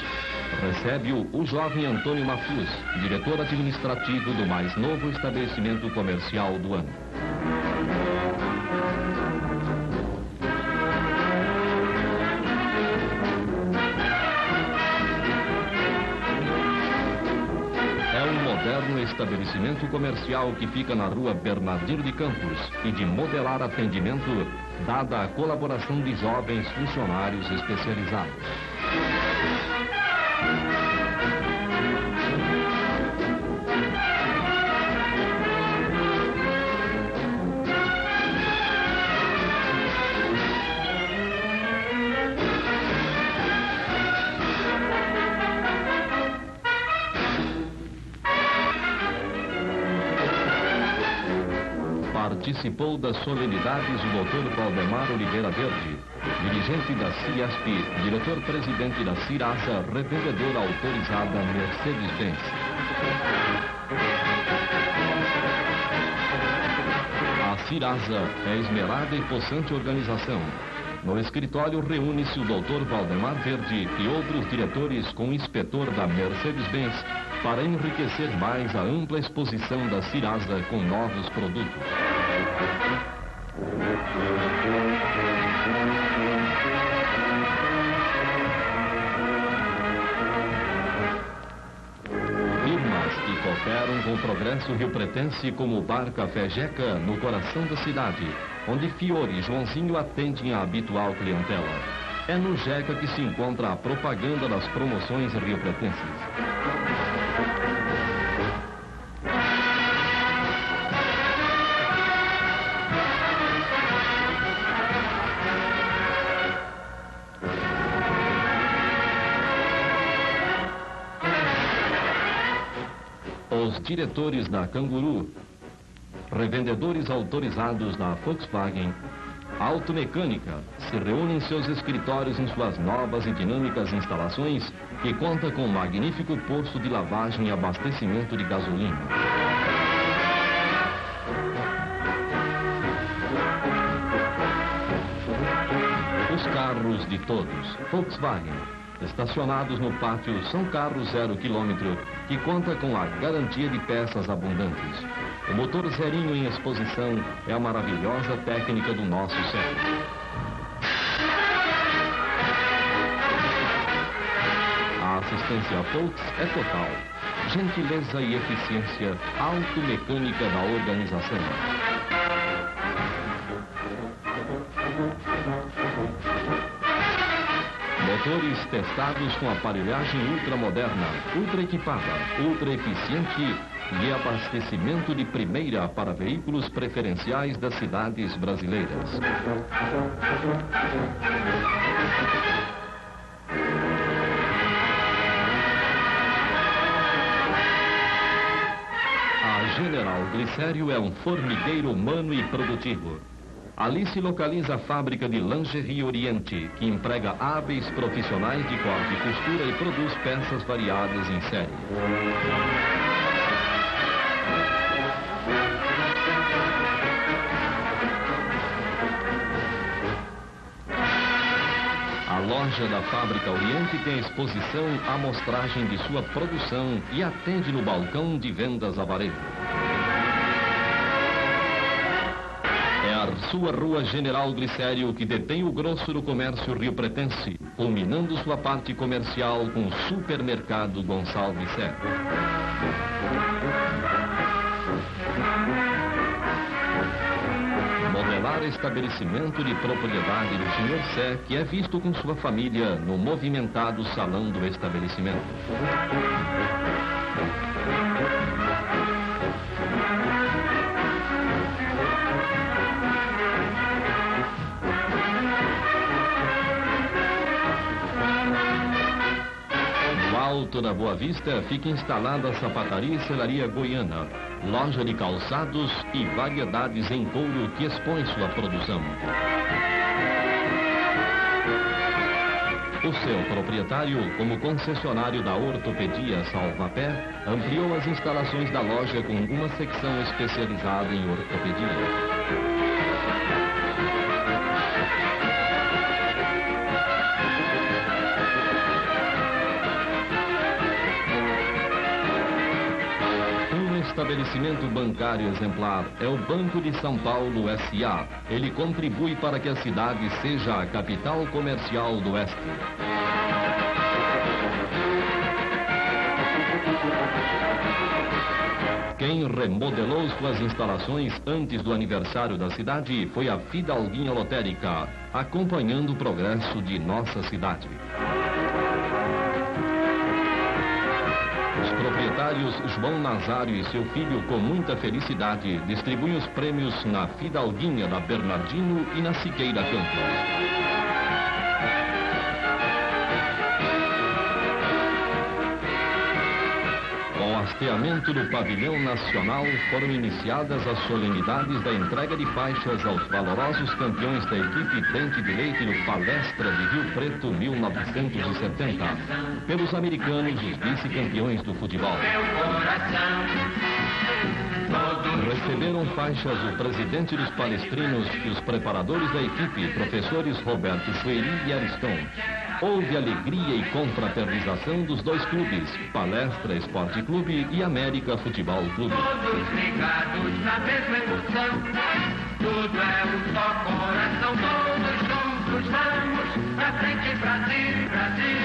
Recebe-o o jovem Antônio Mafuz, diretor administrativo do mais novo estabelecimento comercial do ano. Estabelecimento comercial que fica na rua Bernardino de Campos e de modelar atendimento, dada a colaboração de jovens funcionários especializados. Participou das solenidades o Dr. Valdemar Oliveira Verde, dirigente da Ciasp, diretor-presidente da Cirasa, revendedora autorizada Mercedes-Benz. A Cirasa é esmerada e possante organização. No escritório reúne-se o Dr. Valdemar Verde e outros diretores com o inspetor da Mercedes-Benz para enriquecer mais a ampla exposição da Cirasa com novos produtos. Firmas que cooperam com o progresso riopretense como o Bar Café Jeca, no coração da cidade, onde Fiore e Joãozinho atendem a habitual clientela. É no Jeca que se encontra a propaganda das promoções riopretenses. Os diretores da Canguru, revendedores autorizados da Volkswagen, Automecânica, se reúnem em seus escritórios em suas novas e dinâmicas instalações, que conta com um magnífico posto de lavagem e abastecimento de gasolina. Os carros de todos, Volkswagen. estacionados no pátio São Carlos 0 km, que conta com a garantia de peças abundantes. O motor zerinho em exposição é a maravilhosa técnica do nosso século. A assistência Volks é total. Gentileza e eficiência automecânica da organização. Motores testados com aparelhagem ultramoderna, ultra equipada, ultra eficiente e abastecimento de primeira para veículos preferenciais das cidades brasileiras. A General Glicério é um formigueiro humano e produtivo. Ali se localiza a fábrica de Lingerie Oriente, que emprega hábeis profissionais de corte e costura e produz peças variadas em série. A loja da Fábrica Oriente tem exposição à amostragem de sua produção e atende no balcão de vendas a varejo. É a sua Rua General Glicério que detém o grosso do comércio riopretense, culminando sua parte comercial com o Supermercado Gonçalves Sé. Modelar estabelecimento de propriedade do Sr. Sé, que é visto com sua família no movimentado salão do estabelecimento. No alto da Boa Vista fica instalada a Sapataria e Selaria Goiana, loja de calçados e variedades em couro que expõe sua produção. O seu proprietário, como concessionário da Ortopedia Salvapé, ampliou as instalações da loja com uma secção especializada em ortopedia. Estabelecimento bancário exemplar é o Banco de São Paulo S.A. Ele contribui para que a cidade seja a capital comercial do Oeste. Quem remodelou suas instalações antes do aniversário da cidade foi a Fidalguinha Lotérica, acompanhando o progresso de nossa cidade. Os proprietários João Nazário e seu filho, com muita felicidade, distribuem os prêmios na Fidalguinha da Bernardino e na Siqueira Campos. Com o hasteamento do pavilhão nacional, foram iniciadas as solenidades da entrega de faixas aos valorosos campeões da equipe Dente de Leite do Palestra de Rio Preto 1970, pelos americanos, os vice-campeões do futebol. Receberam faixas o presidente dos palestrinos e os preparadores da equipe, professores Roberto Chueri e Ariston. Houve alegria e confraternização dos dois clubes, Palestra Esporte Clube e América Futebol Clube. Todos ligados na mesma emoção, tudo é um só coração, todos juntos vamos pra frente, Brasil, Brasil.